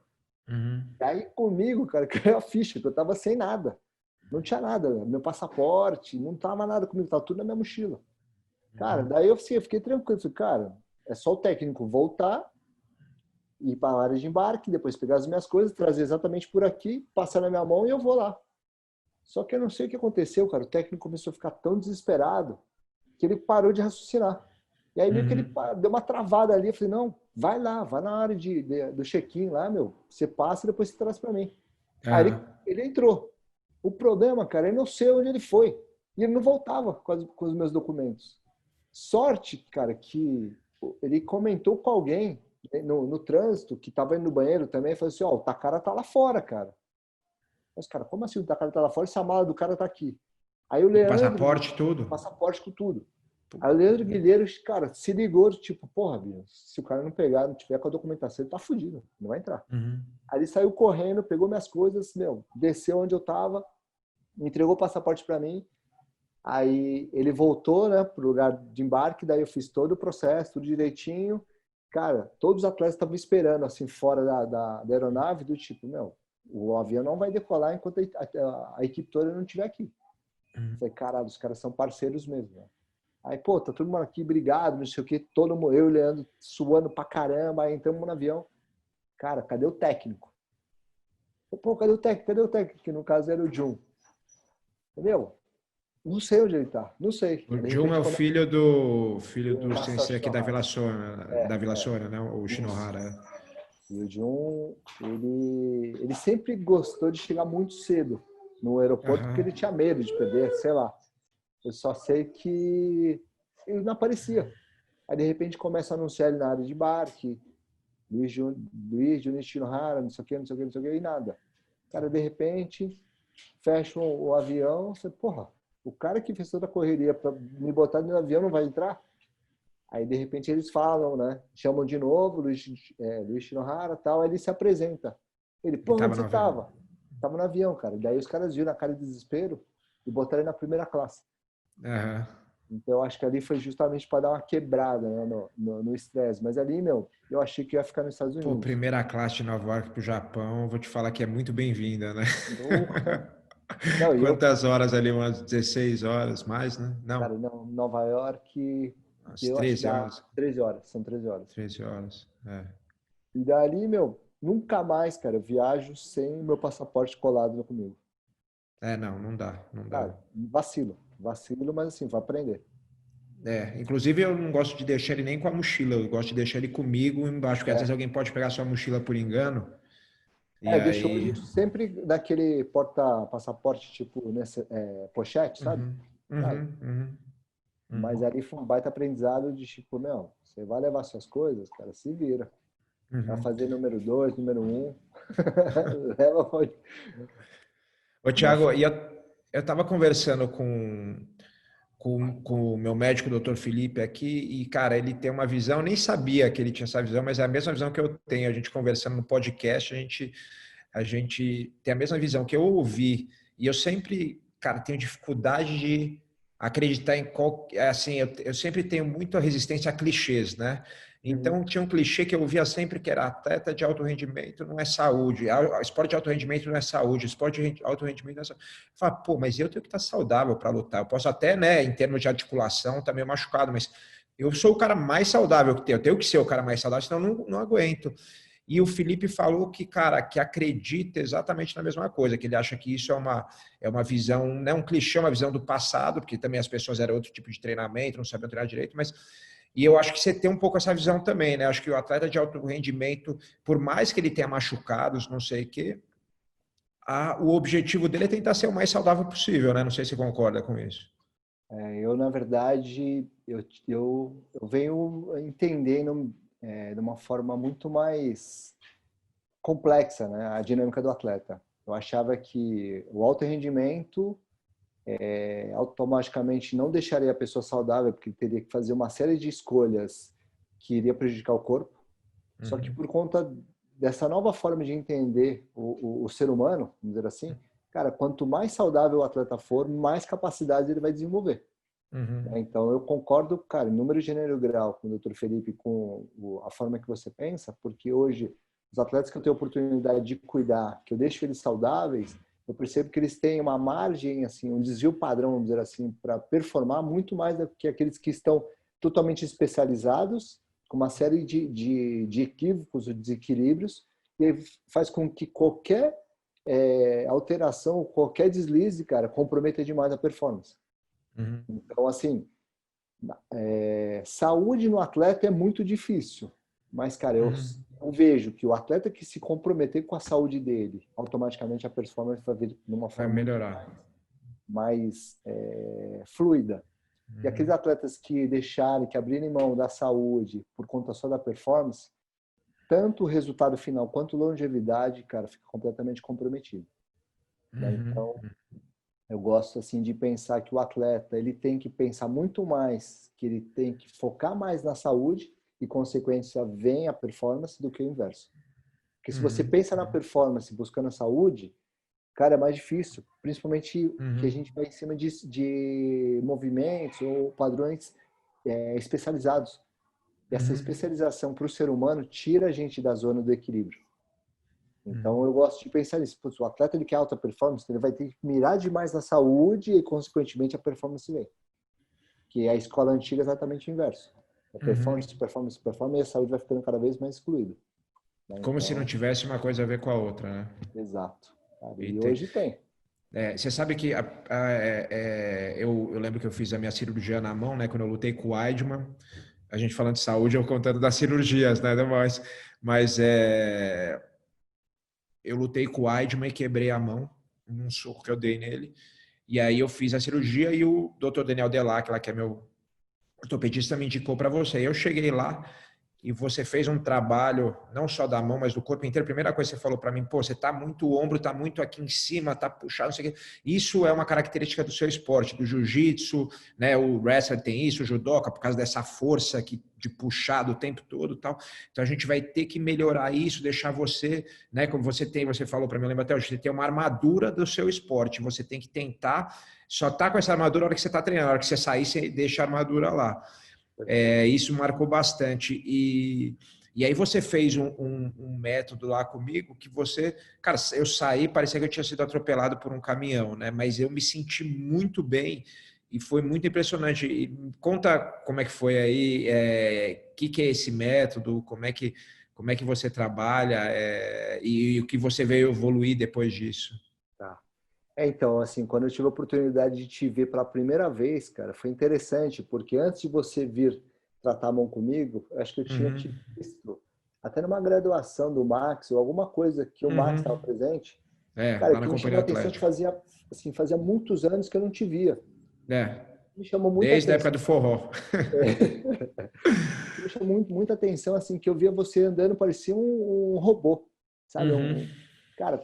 E aí comigo, cara, caiu a ficha, que eu tava sem nada. Não tinha nada, meu passaporte, não tava nada comigo, tava tudo na minha mochila. Cara, daí eu fiquei tranquilo, falei, cara, é só o técnico voltar, ir para a área de embarque, depois pegar as minhas coisas, trazer exatamente por aqui, passar na minha mão e eu vou lá. Só que eu não sei o que aconteceu, cara. O técnico começou a ficar tão desesperado que ele parou de raciocinar. E aí meio que ele deu uma travada ali. Eu falei, não, vai lá, vai na área do check-in lá, meu. Você passa e depois você traz para mim. Aí ele entrou. O problema, cara, eu não sei onde ele foi. E ele não voltava com os meus documentos. Sorte, cara, que ele comentou com alguém no trânsito que estava indo no banheiro também. Falou assim, o Takara tá lá fora, cara. Mas, cara, como assim o Takara tá lá fora e essa mala do cara tá aqui? Aí o O Leandro, passaporte, tudo? passaporte com tudo. Aí o Leandro Guilherme, cara, se ligou, tipo, porra, Binho, se o cara não pegar, não tiver com a documentação, ele tá fudido, não vai entrar. Uhum. Aí ele saiu correndo, pegou minhas coisas, meu, desceu onde eu tava, entregou o passaporte para mim. Aí ele voltou, né, pro lugar de embarque, daí eu fiz todo o processo, tudo direitinho. Cara, todos os atletas estavam esperando, assim, fora da aeronave, do tipo, meu, o avião não vai decolar enquanto a equipe toda não estiver aqui. Eu falei, caralho, os caras são parceiros mesmo, né? Aí, pô, tá todo mundo aqui, obrigado, não sei o quê, todo mundo, eu e o Leandro suando pra caramba, aí entramos no avião. Cara, cadê o técnico? Pô, cadê o técnico? Cadê o técnico? Que no caso era o Jun. Entendeu? Não sei onde ele tá, não sei. O De Jun é repente, o quando filho do Masashi sensei aqui da Shinohara. Vila Sônia, É, né? O isso. Shinohara. E o Jun, ele sempre gostou de chegar muito cedo no aeroporto porque Aham. ele tinha medo de perder, sei lá. Eu só sei que ele não aparecia. Aí, de repente, começa a anunciar ele na área de embarque, Luiz Junichi Shinohara, não sei o que, não sei o que, não sei o que, e nada. Cara, de repente, fecha o avião, você, porra, o cara que fez toda a correria para me botar no avião não vai entrar? Aí, de repente, eles falam, né? Chamam de novo, Luiz Shinohara e tal, aí ele se apresenta. Ele, Ele pô, tava onde no você avião. tava? Tava no avião, cara. Daí os caras viram a cara de desespero e botaram ele na primeira classe. Aham. Então, eu acho que ali foi justamente para dar uma quebrada, né, no estresse. Mas ali, meu, eu achei que ia ficar nos Estados Pô, Unidos. primeira classe de Nova York pro Japão, vou te falar que é muito bem-vinda, né? Porra. Não, e eu, Quantas horas ali? Umas 16 horas, mais, né? Não, cara, não, Nova York, umas eu acho que 13 dá horas. 13 horas, são 13 horas. 13 horas. E dali, meu, nunca mais, cara, eu viajo sem o meu passaporte colado comigo. Não, não dá, não dá. Cara, vacilo. Vacilo, mas assim, vai aprender. Inclusive eu não gosto de deixar ele nem com a mochila, eu gosto de deixar ele comigo embaixo, porque às É, vezes alguém pode pegar sua mochila por engano, e eu deixo aí. hoje sempre naquele porta-passaporte, tipo, nesse, pochete, sabe? Uhum, Cara, uhum, uhum, mas uhum, ali foi um baita aprendizado de tipo, não, você vai levar suas coisas, cara, se vira. Vai uhum. fazer número 2, número 1. Leva, pode. Ô, Mas Thiago, eu estava conversando com o meu médico, o doutor Felipe, aqui, e, cara, ele tem uma visão, nem sabia que ele tinha essa visão, mas é a mesma visão que eu tenho. A gente conversando no podcast, a gente tem a mesma visão que eu ouvi. E eu sempre, cara, tenho dificuldade de acreditar em assim, eu sempre tenho muita resistência a clichês, né? uhum, Então, tinha um clichê que eu ouvia sempre que era atleta de alto rendimento não é saúde, esporte de alto rendimento não é saúde, esporte de alto rendimento não é saúde. Eu falo, pô, mas eu tenho que estar saudável para lutar. Eu posso até, né, em termos de articulação, estar meio machucado, mas eu sou o cara mais saudável que tem. Eu tenho que ser o cara mais saudável, senão eu não aguento. E o Felipe falou que, cara, que acredita exatamente na mesma coisa, que ele acha que isso é uma visão, não é um clichê, é uma visão do passado, porque também as pessoas eram outro tipo de treinamento, não sabiam treinar direito, mas. E eu acho que você tem um pouco essa visão também, né? Acho que o atleta de alto rendimento, por mais que ele tenha machucados, não sei o quê, o objetivo dele é tentar ser o mais saudável possível, né? Não sei se você concorda com isso. eu, na verdade, eu venho entendendo de uma forma muito mais complexa, né, a dinâmica do atleta. Eu achava que o alto rendimento automaticamente não deixaria a pessoa saudável, porque teria que fazer uma série de escolhas que iria prejudicar o corpo. Só que Uhum, por conta dessa nova forma de entender o ser humano, vamos dizer assim, cara, quanto mais saudável o atleta for, mais capacidade ele vai desenvolver. uhum, Né? Então, eu concordo, cara, em número, gênero e grau com o Dr. Felipe, com a forma que você pensa, porque hoje, os atletas que eu tenho a oportunidade de cuidar, que eu deixo eles saudáveis, eu percebo que eles têm uma margem, assim, um desvio padrão, vamos dizer assim, para performar muito mais do que aqueles que estão totalmente especializados, com uma série de equívocos ou desequilíbrios, e aí faz com que qualquer alteração, qualquer deslize, cara, comprometa demais a performance. uhum, Então, assim, saúde no atleta é muito difícil, mas, cara, uhum. eu vejo que o atleta que se comprometer com a saúde dele, automaticamente a performance vai vir de uma Vai forma muito melhorar. mais fluida. E aqueles Uhum, atletas que deixarem, que abrirem mão da saúde por conta só da performance, tanto o resultado final quanto a longevidade, cara, fica completamente comprometido. Né? uhum. Então, Eu gosto assim de pensar que o atleta ele tem que pensar muito mais, que ele tem que focar mais na saúde e, consequência, vem a performance do que o inverso. Porque se você Uhum, pensa na performance buscando a saúde, cara, é mais difícil, principalmente que a uhum, gente vai em cima de movimentos ou padrões especializados. E essa uhum, especialização para o ser humano tira a gente da zona do equilíbrio. Então, uhum. eu gosto de pensar nisso. Putz, o atleta ele quer alta performance, ele vai ter que mirar demais na saúde e, consequentemente, a performance vem. Que a escola antiga é exatamente o inverso. É Uhum. performance, performance, performance, e a saúde vai ficando cada vez mais excluída. Né? Como se não Então, tivesse uma coisa a ver com a outra, né? exato. Cara, E e tem, hoje tem. você sabe que eu lembro que eu fiz a minha cirurgia na mão, né? Quando eu lutei com o Weidman, a gente falando de saúde, eu contando das cirurgias, né? Mas eu lutei com o Weidman e quebrei a mão num soco que eu dei nele. E aí eu fiz a cirurgia e o Dr. Daniel Delac, lá que é meu ortopedista, me indicou para você. Eu cheguei lá e você fez um trabalho, não só da mão, mas do corpo inteiro. A primeira coisa que você falou para mim, pô, você tá muito, o ombro tá muito aqui em cima, tá puxado, não sei o quê. Isso é uma característica do seu esporte, do jiu-jitsu, né? O wrestler tem isso, o judoca, por causa dessa força que, de puxar do tempo todo e tal. Então a gente vai ter que melhorar isso, deixar você, né? Como você tem, você falou para mim, eu lembro até hoje, você tem uma armadura do seu esporte, você tem que tentar, só tá com essa armadura na hora que você tá treinando, na hora que você sair, você deixa a armadura lá. Isso marcou bastante. E aí você fez um método lá comigo que você... Cara, eu saí, parecia que eu tinha sido atropelado por um caminhão, né? Mas eu me senti muito bem e foi muito impressionante. E conta como é que foi aí, que é esse método, como é que você trabalha e o que você veio evoluir depois disso. Tá. Então, assim, quando eu tive a oportunidade de te ver pela primeira vez, cara, foi interessante, porque antes de você vir tratar a mão comigo, acho que eu tinha Uhum, te visto até numa graduação do Max, ou alguma coisa que o Max uhum. estava presente, cara, Lá na que me Companhia chamou a atenção que Atlética. fazia muitos anos que eu não te via. É, Me chamou muita desde a época atenção. do forró. Me chamou muita atenção, assim, que eu via você andando, parecia um robô, sabe? Uhum. Cara,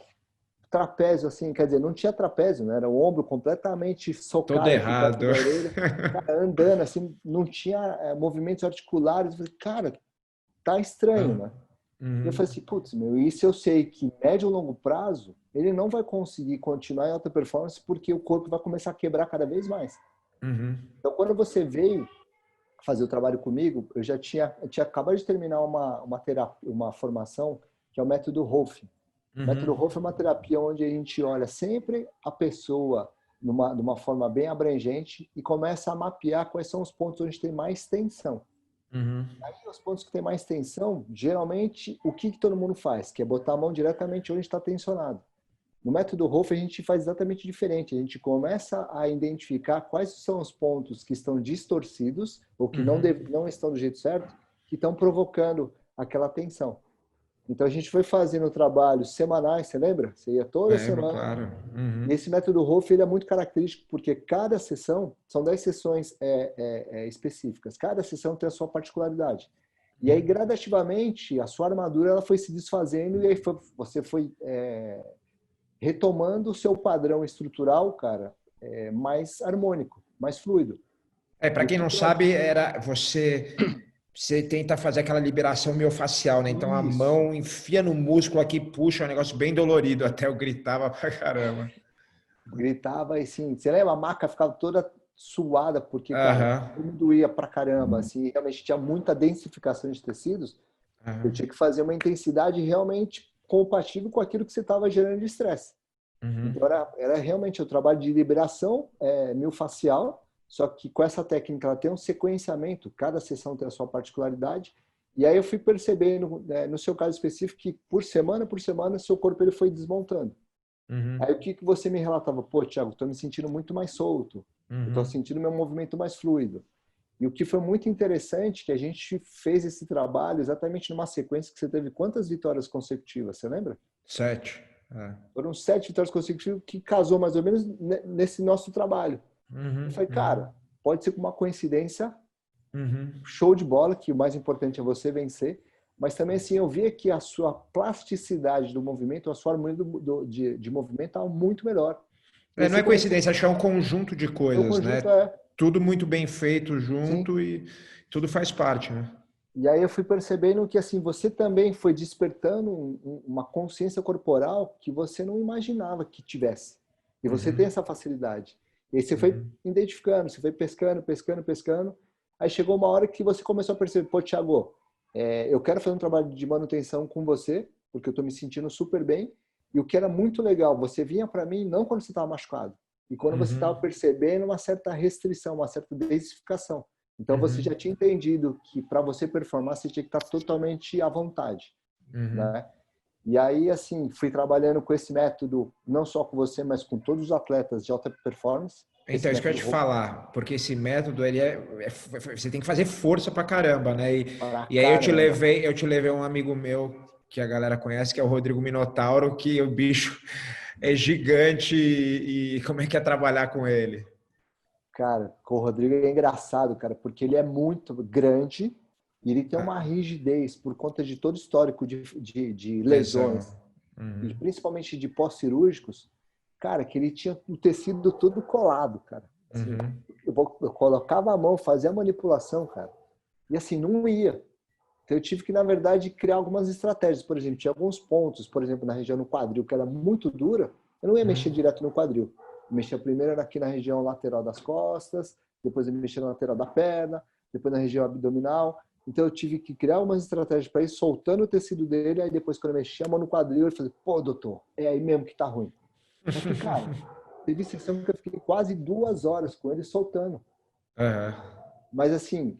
trapézio, assim, quer dizer, não tinha trapézio, né? Era o ombro completamente Todo socado aqui perto errado. da orelha, cara, andando, assim, não tinha movimentos articulares. Eu falei, cara, tá estranho, né? E eu Uhum. falei assim, putz, meu, isso eu sei que médio e longo prazo ele não vai conseguir continuar em alta performance porque o corpo vai começar a quebrar cada vez mais. Uhum. Então, quando você veio fazer o trabalho comigo, eu tinha acabado de terminar uma terapia, uma formação que é o método Rolf. O método Uhum. Rolf é uma terapia onde a gente olha sempre a pessoa de uma forma bem abrangente e começa a mapear quais são os pontos onde tem mais tensão. Uhum. Aí, os pontos que tem mais tensão, geralmente, o que todo mundo faz? Que é botar a mão diretamente onde está tensionado. No método Rolf, a gente faz exatamente diferente. A gente começa a identificar quais são os pontos que estão distorcidos ou que Uhum. não estão do jeito certo, que estão provocando aquela tensão. Então, a gente foi fazendo trabalhos semanais, você lembra? Você ia toda Lembro, semana. claro. E Uhum. esse método Rolf ele é muito característico porque cada sessão, são 10 sessões específicas, cada sessão tem a sua particularidade. E aí, Uhum. gradativamente, a sua armadura ela foi se desfazendo e aí você foi retomando o seu padrão estrutural, cara, mais harmônico, mais fluido. Para E o quem que não que eu... sabe, era você tenta fazer aquela liberação miofascial, né? Então a Isso. mão enfia no músculo aqui, puxa, é um negócio bem dolorido, até eu gritava pra caramba. Gritava assim, você lembra? A maca ficava toda suada, porque, cara, Aham. como doía pra caramba, assim, realmente tinha muita densificação de tecidos, eu Aham. tinha que fazer uma intensidade realmente compatível com aquilo que você estava gerando de estresse. Uhum. Então, era realmente o trabalho de liberação miofascial, só que com essa técnica ela tem um sequenciamento, cada sessão tem a sua particularidade, e aí eu fui percebendo, no seu caso específico, que por semana, seu corpo ele foi desmontando. Uhum. Aí o que você me relatava? Pô, Thiago, estou me sentindo muito mais solto, eu estou Uhum. sentindo meu movimento mais fluido. E o que foi muito interessante, que a gente fez esse trabalho exatamente numa sequência que você teve quantas vitórias consecutivas, você lembra? 7. É. Foram 7 vitórias consecutivas que casou mais ou menos nesse nosso trabalho. Eu Uhum. falei, Uhum. cara, pode ser uma coincidência, Uhum. show de bola, que o mais importante é você vencer, mas também assim, eu via que a sua plasticidade do movimento, a sua harmonia de movimento estava muito melhor. E Não você é começa coincidência, acho que é um conjunto de o coisas, né? conjunto é, Tudo muito bem feito sim. junto e tudo faz parte, né? E aí eu fui percebendo que assim você também foi despertando uma consciência corporal que você não imaginava que tivesse. E você tem Uhum, essa facilidade. E aí você foi uhum, identificando, você foi pescando, pescando, pescando. Aí chegou uma hora que você começou a perceber, pô, Thiago, eu quero fazer um trabalho de manutenção com você, porque eu estou me sentindo super bem. E o que era muito legal, você vinha para mim não quando você estava machucado, e quando você estava uhum, percebendo uma certa restrição, uma certa densificação. Então você já uhum, tinha entendido que para você performar você tinha que estar totalmente à vontade, uhum. né? E aí assim, fui trabalhando com esse método não só com você, mas com todos os atletas de alta performance, Então, esse isso que eu ia método te falar, porque esse método, você tem que fazer força pra caramba, né? para E aí caramba. eu te levei um amigo meu, que a galera conhece, que é o Rodrigo Minotauro, que o bicho é gigante e como é que é trabalhar com ele? Cara, com o Rodrigo é engraçado, cara, porque ele é muito grande e ele tem uma Ah, rigidez por conta de todo o histórico de lesão. lesões e Uhum, principalmente de pós-cirúrgicos, cara, que ele tinha o tecido todo colado, cara. Assim, uhum, eu colocava a mão, fazia a manipulação, cara, e assim, não ia. Então eu tive que, na verdade, criar algumas estratégias. Por exemplo, tinha alguns pontos, por exemplo, na região do quadril, que era muito dura, eu não ia mexer uhum. direto no quadril. Eu mexia primeiro aqui na região lateral das costas, depois eu mexia na lateral da perna, depois na região abdominal. Então eu tive que criar umas estratégias para ir soltando o tecido dele, aí depois quando eu mexia a mão no quadril, eu falei, pô, doutor, é aí mesmo que tá ruim. Só que, cara, teve sessão que eu fiquei quase 2 horas com ele soltando. Aham. Mas assim,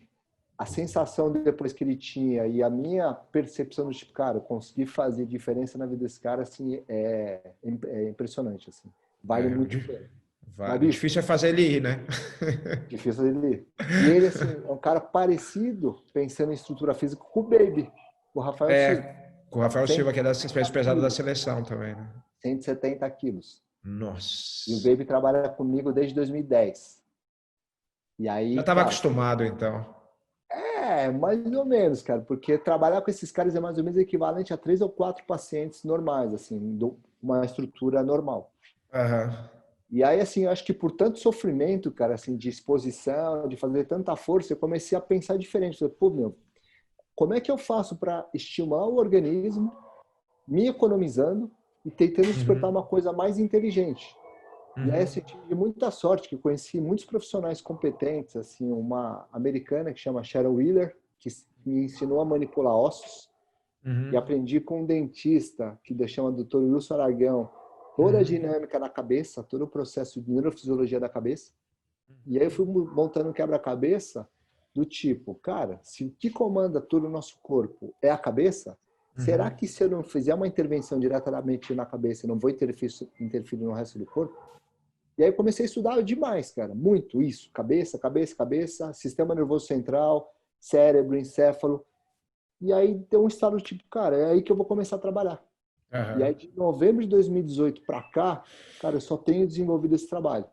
a sensação depois que ele tinha e a minha percepção do tipo, cara, eu consegui fazer diferença na vida desse cara, assim, é impressionante, assim. Vale É, muito a pena. Mas, vale. O bicho, difícil é fazer ele ir, né? difícil ele ir. E ele, assim, é um cara parecido, pensando em estrutura física, com o Baby, o Rafael Silva. Com o Rafael Silva, que é das pesos 170 pesadas da quilos. seleção também, né? 170 quilos. E o Nossa. Baby trabalha comigo desde 2010. E Já aí, estava cara, acostumado, então. mais ou menos, cara, porque trabalhar com esses caras é mais ou menos equivalente a 3 ou 4 pacientes normais, assim, uma estrutura normal. Aham. E aí, assim, eu acho que por tanto sofrimento, cara, assim, de exposição, de fazer tanta força, eu comecei a pensar diferente. Falei, pô, meu, como é que eu faço para estimular o organismo, me economizando e tentando despertar Uhum. uma coisa mais inteligente? E aí, assim, Uhum. eu tive muita sorte que eu conheci muitos profissionais competentes, assim, uma americana que chama Cheryl Wheeler, que me ensinou a manipular ossos, e Uhum. aprendi com um dentista que chama Dr. Wilson Aragão, toda a Uhum. dinâmica da cabeça, todo o processo de neurofisiologia da cabeça. E aí eu fui montando um quebra-cabeça do tipo, cara, se o que comanda todo o nosso corpo é a cabeça, será Uhum. que se eu não fizer uma intervenção diretamente na cabeça, eu não vou interferir no resto do corpo? E aí eu comecei a estudar demais, cara, muito isso, cabeça, cabeça, cabeça, sistema nervoso central, cérebro, encéfalo. E aí deu um estalo tipo, cara, é aí que eu vou começar a trabalhar. E Aham. aí de novembro de 2018 para cá, cara, eu só tenho desenvolvido esse trabalho.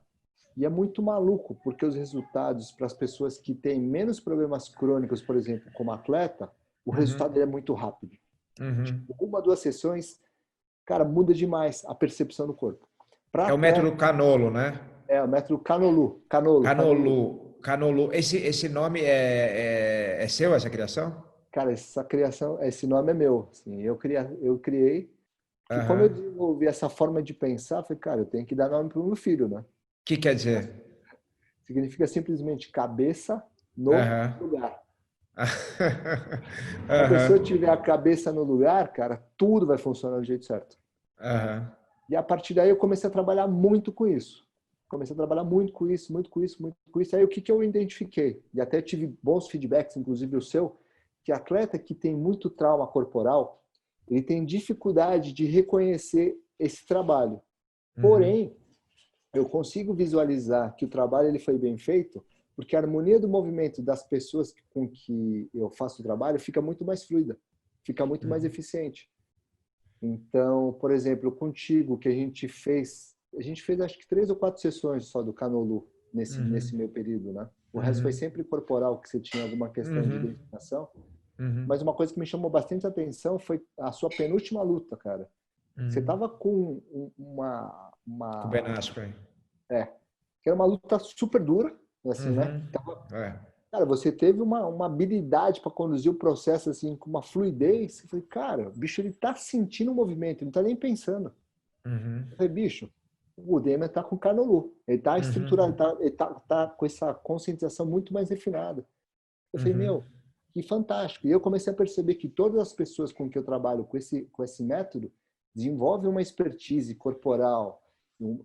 E é muito maluco, porque os resultados para as pessoas que têm menos problemas crônicos, por exemplo, como atleta, o resultado Uhum. é muito rápido. Uhum. Tipo, 1, 2 sessões, cara, muda demais a percepção do corpo. Para É o método atleta, Canolo, né? é o método Canolu, Canolo, Canolu. Canolu. Canolu. Esse nome é seu, essa criação? Cara, essa criação, esse nome é meu. Assim, eu criei, que como eu Aham. desenvolvi essa forma de pensar, eu falei, cara, eu tenho que dar nome para o meu filho, né? O que quer dizer? Significa simplesmente cabeça no Aham. lugar. Se a pessoa Aham. tiver a cabeça no lugar, cara, tudo vai funcionar do jeito certo. Aham. E a partir daí eu comecei a trabalhar muito com isso. Comecei a trabalhar muito com isso, muito com isso, muito com isso. Aí o que eu identifiquei? E até tive bons feedbacks, inclusive o seu, que atleta que tem muito trauma corporal, ele tem dificuldade de reconhecer esse trabalho. Uhum. Porém, eu consigo visualizar que o trabalho ele foi bem feito, porque a harmonia do movimento das pessoas com que eu faço o trabalho fica muito mais fluida, fica muito mais Uhum. eficiente. Então, por exemplo, contigo que a gente fez acho que 3 ou 4 sessões só do Canolu nesse Uhum. meu período, né? O resto foi Uhum. sempre corporal, que você tinha alguma questão de Uhum. identificação. Uhum. Mas uma coisa que me chamou bastante atenção foi a sua penúltima luta, cara. Você Uhum. tava com Com o Ben Askren. Que era uma luta super dura, assim, né? Então, cara, você teve uma habilidade para conduzir o processo assim com uma fluidez. Eu falei, cara, o bicho ele tá sentindo o movimento, ele não tá nem pensando. Eu falei, bicho, o Demian tá com Carnolu, ele tá estruturado, ele tá com essa conscientização muito mais refinada. Eu falei, meu, que fantástico. E eu comecei a perceber que todas as pessoas com que eu trabalho com esse método desenvolvem uma expertise corporal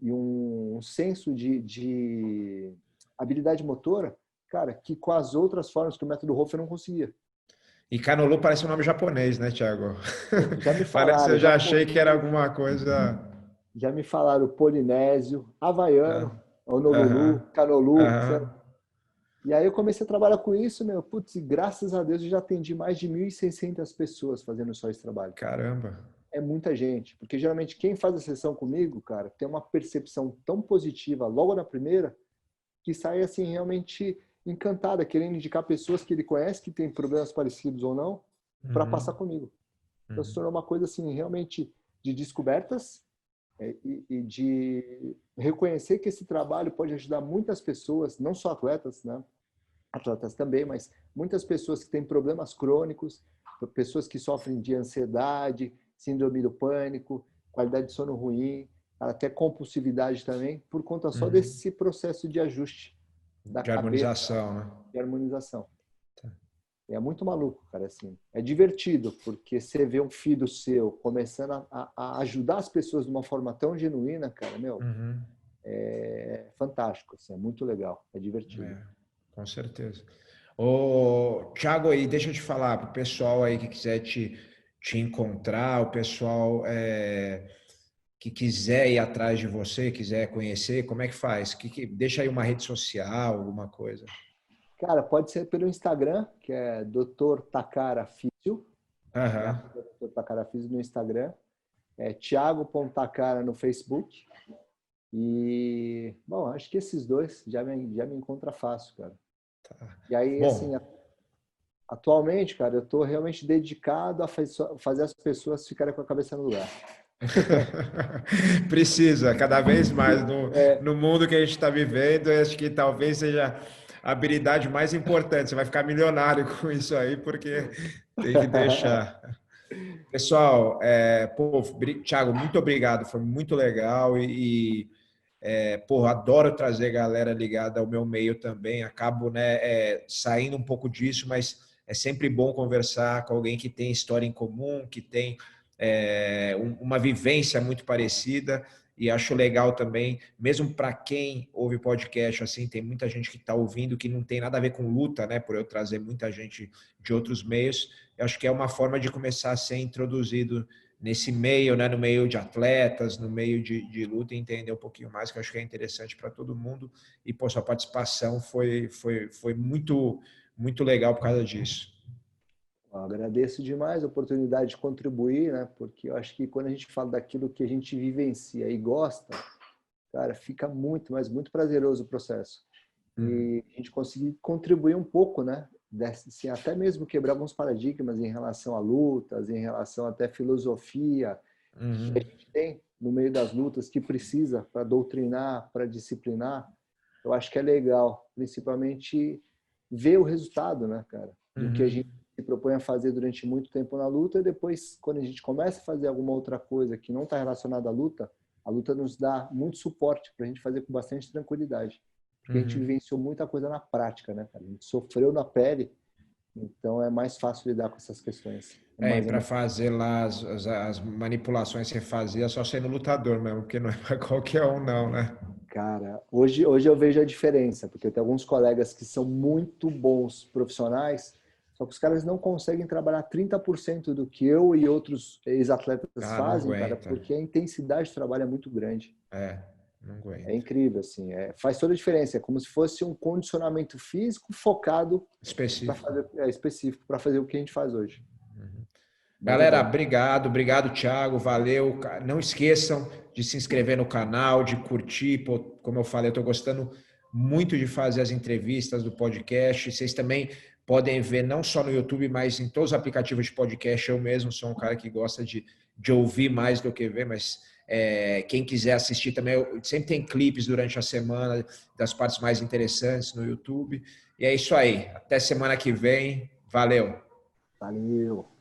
e um senso de habilidade motora, cara, que com as outras formas que o método Hofer não conseguia. E Canolu parece um nome japonês, né, Thiago? Já me Parece, falaram, eu já achei que era alguma coisa. já me falaram polinésio, havaiano, Honolulu, Aham, Canolu. aham. E aí eu comecei a trabalhar com isso, meu, putz, e graças a Deus eu já atendi mais de 1.600 pessoas fazendo só esse trabalho. Caramba. É muita gente, porque geralmente quem faz a sessão comigo, cara, tem uma percepção tão positiva logo na primeira, que sai assim realmente encantada, querendo indicar pessoas que ele conhece que têm problemas parecidos ou não, para passar comigo. Então se tornou uma coisa assim realmente de descobertas e de reconhecer que esse trabalho pode ajudar muitas pessoas, não só atletas, né? Atletas também, mas muitas pessoas que têm problemas crônicos, pessoas que sofrem de ansiedade, síndrome do pânico, qualidade de sono ruim, até compulsividade também, por conta só desse processo de ajuste da De cabeça, harmonização, né? de harmonização. É muito maluco, cara, assim. É divertido, porque você vê um filho seu começando a ajudar as pessoas de uma forma tão genuína, cara, meu, é fantástico, assim, é muito legal, é divertido. Com certeza. Ô, Thiago, aí, deixa eu te falar, para o pessoal aí que quiser te encontrar, o pessoal que quiser ir atrás de você, quiser conhecer, como é que faz? Deixa aí uma rede social, alguma coisa. Cara, pode ser pelo Instagram, que é Dr. Takara Físio, né? Aham. Dr. Takara Físio no Instagram, é Thiago.takara no Facebook. E, bom, acho que esses dois já me encontra fácil, cara. Tá. E aí, assim, Bom, atualmente, cara, eu estou realmente dedicado a fazer as pessoas ficarem com a cabeça no lugar. precisa, cada vez mais no mundo que a gente está vivendo, eu acho que talvez seja a habilidade mais importante. Você vai ficar milionário com isso aí, porque tem que deixar. Pessoal, Thiago, muito obrigado, foi muito legal adoro trazer galera ligada ao meu meio também. Acabo, né, saindo um pouco disso, mas é sempre bom conversar com alguém que tem história em comum, que tem uma vivência muito parecida. E acho legal também, mesmo para quem ouve podcast, assim, tem muita gente que está ouvindo que não tem nada a ver com luta, né? Por eu trazer muita gente de outros meios, eu acho que é uma forma de começar a ser introduzido nesse meio, né, no meio de atletas, no meio de luta, e entender um pouquinho mais, que eu acho que é interessante para todo mundo. E, pô, sua participação foi muito, muito legal por causa disso. Eu agradeço demais a oportunidade de contribuir, né? Porque eu acho que quando a gente fala daquilo que a gente vivencia e gosta, cara, fica muito, mas muito prazeroso o processo. E a gente conseguir contribuir um pouco, né? Assim, até mesmo quebrar alguns paradigmas em relação a lutas, em relação até filosofia que a gente tem no meio das lutas que precisa para doutrinar, para disciplinar. Eu acho que é legal, principalmente ver o resultado, né, cara, do que a gente se propõe a fazer durante muito tempo na luta, e depois, quando a gente começa a fazer alguma outra coisa que não está relacionada à luta, a luta nos dá muito suporte para a gente fazer com bastante tranquilidade. Porque a gente vivenciou muita coisa na prática, né, cara? A gente sofreu na pele, então é mais fácil lidar com essas questões. E para fazer lá as manipulações que você fazia, só sendo lutador mesmo, porque não é para qualquer um, não, né? Cara, hoje eu vejo a diferença, porque eu tenho alguns colegas que são muito bons profissionais, só que os caras não conseguem trabalhar 30% do que eu e outros ex-atletas Ah, não fazem, cara, aguenta. porque a intensidade de trabalho é muito grande. Não É aguenta. incrível, assim, faz toda a diferença. É como se fosse um condicionamento físico focado para Específico. fazer, específico para fazer o que a gente faz hoje. Mas é Galera, bom. obrigado, Thiago, valeu. Não esqueçam de se inscrever no canal, de curtir. Pô, como eu falei, eu estou gostando muito de fazer as entrevistas do podcast. Vocês também podem ver, não só no YouTube, mas em todos os aplicativos de podcast. Eu mesmo sou um cara que gosta de ouvir mais do que ver, mas Quem quiser assistir também, sempre tem clipes durante a semana das partes mais interessantes no YouTube. E é isso aí. Até semana que vem. Valeu! Valeu!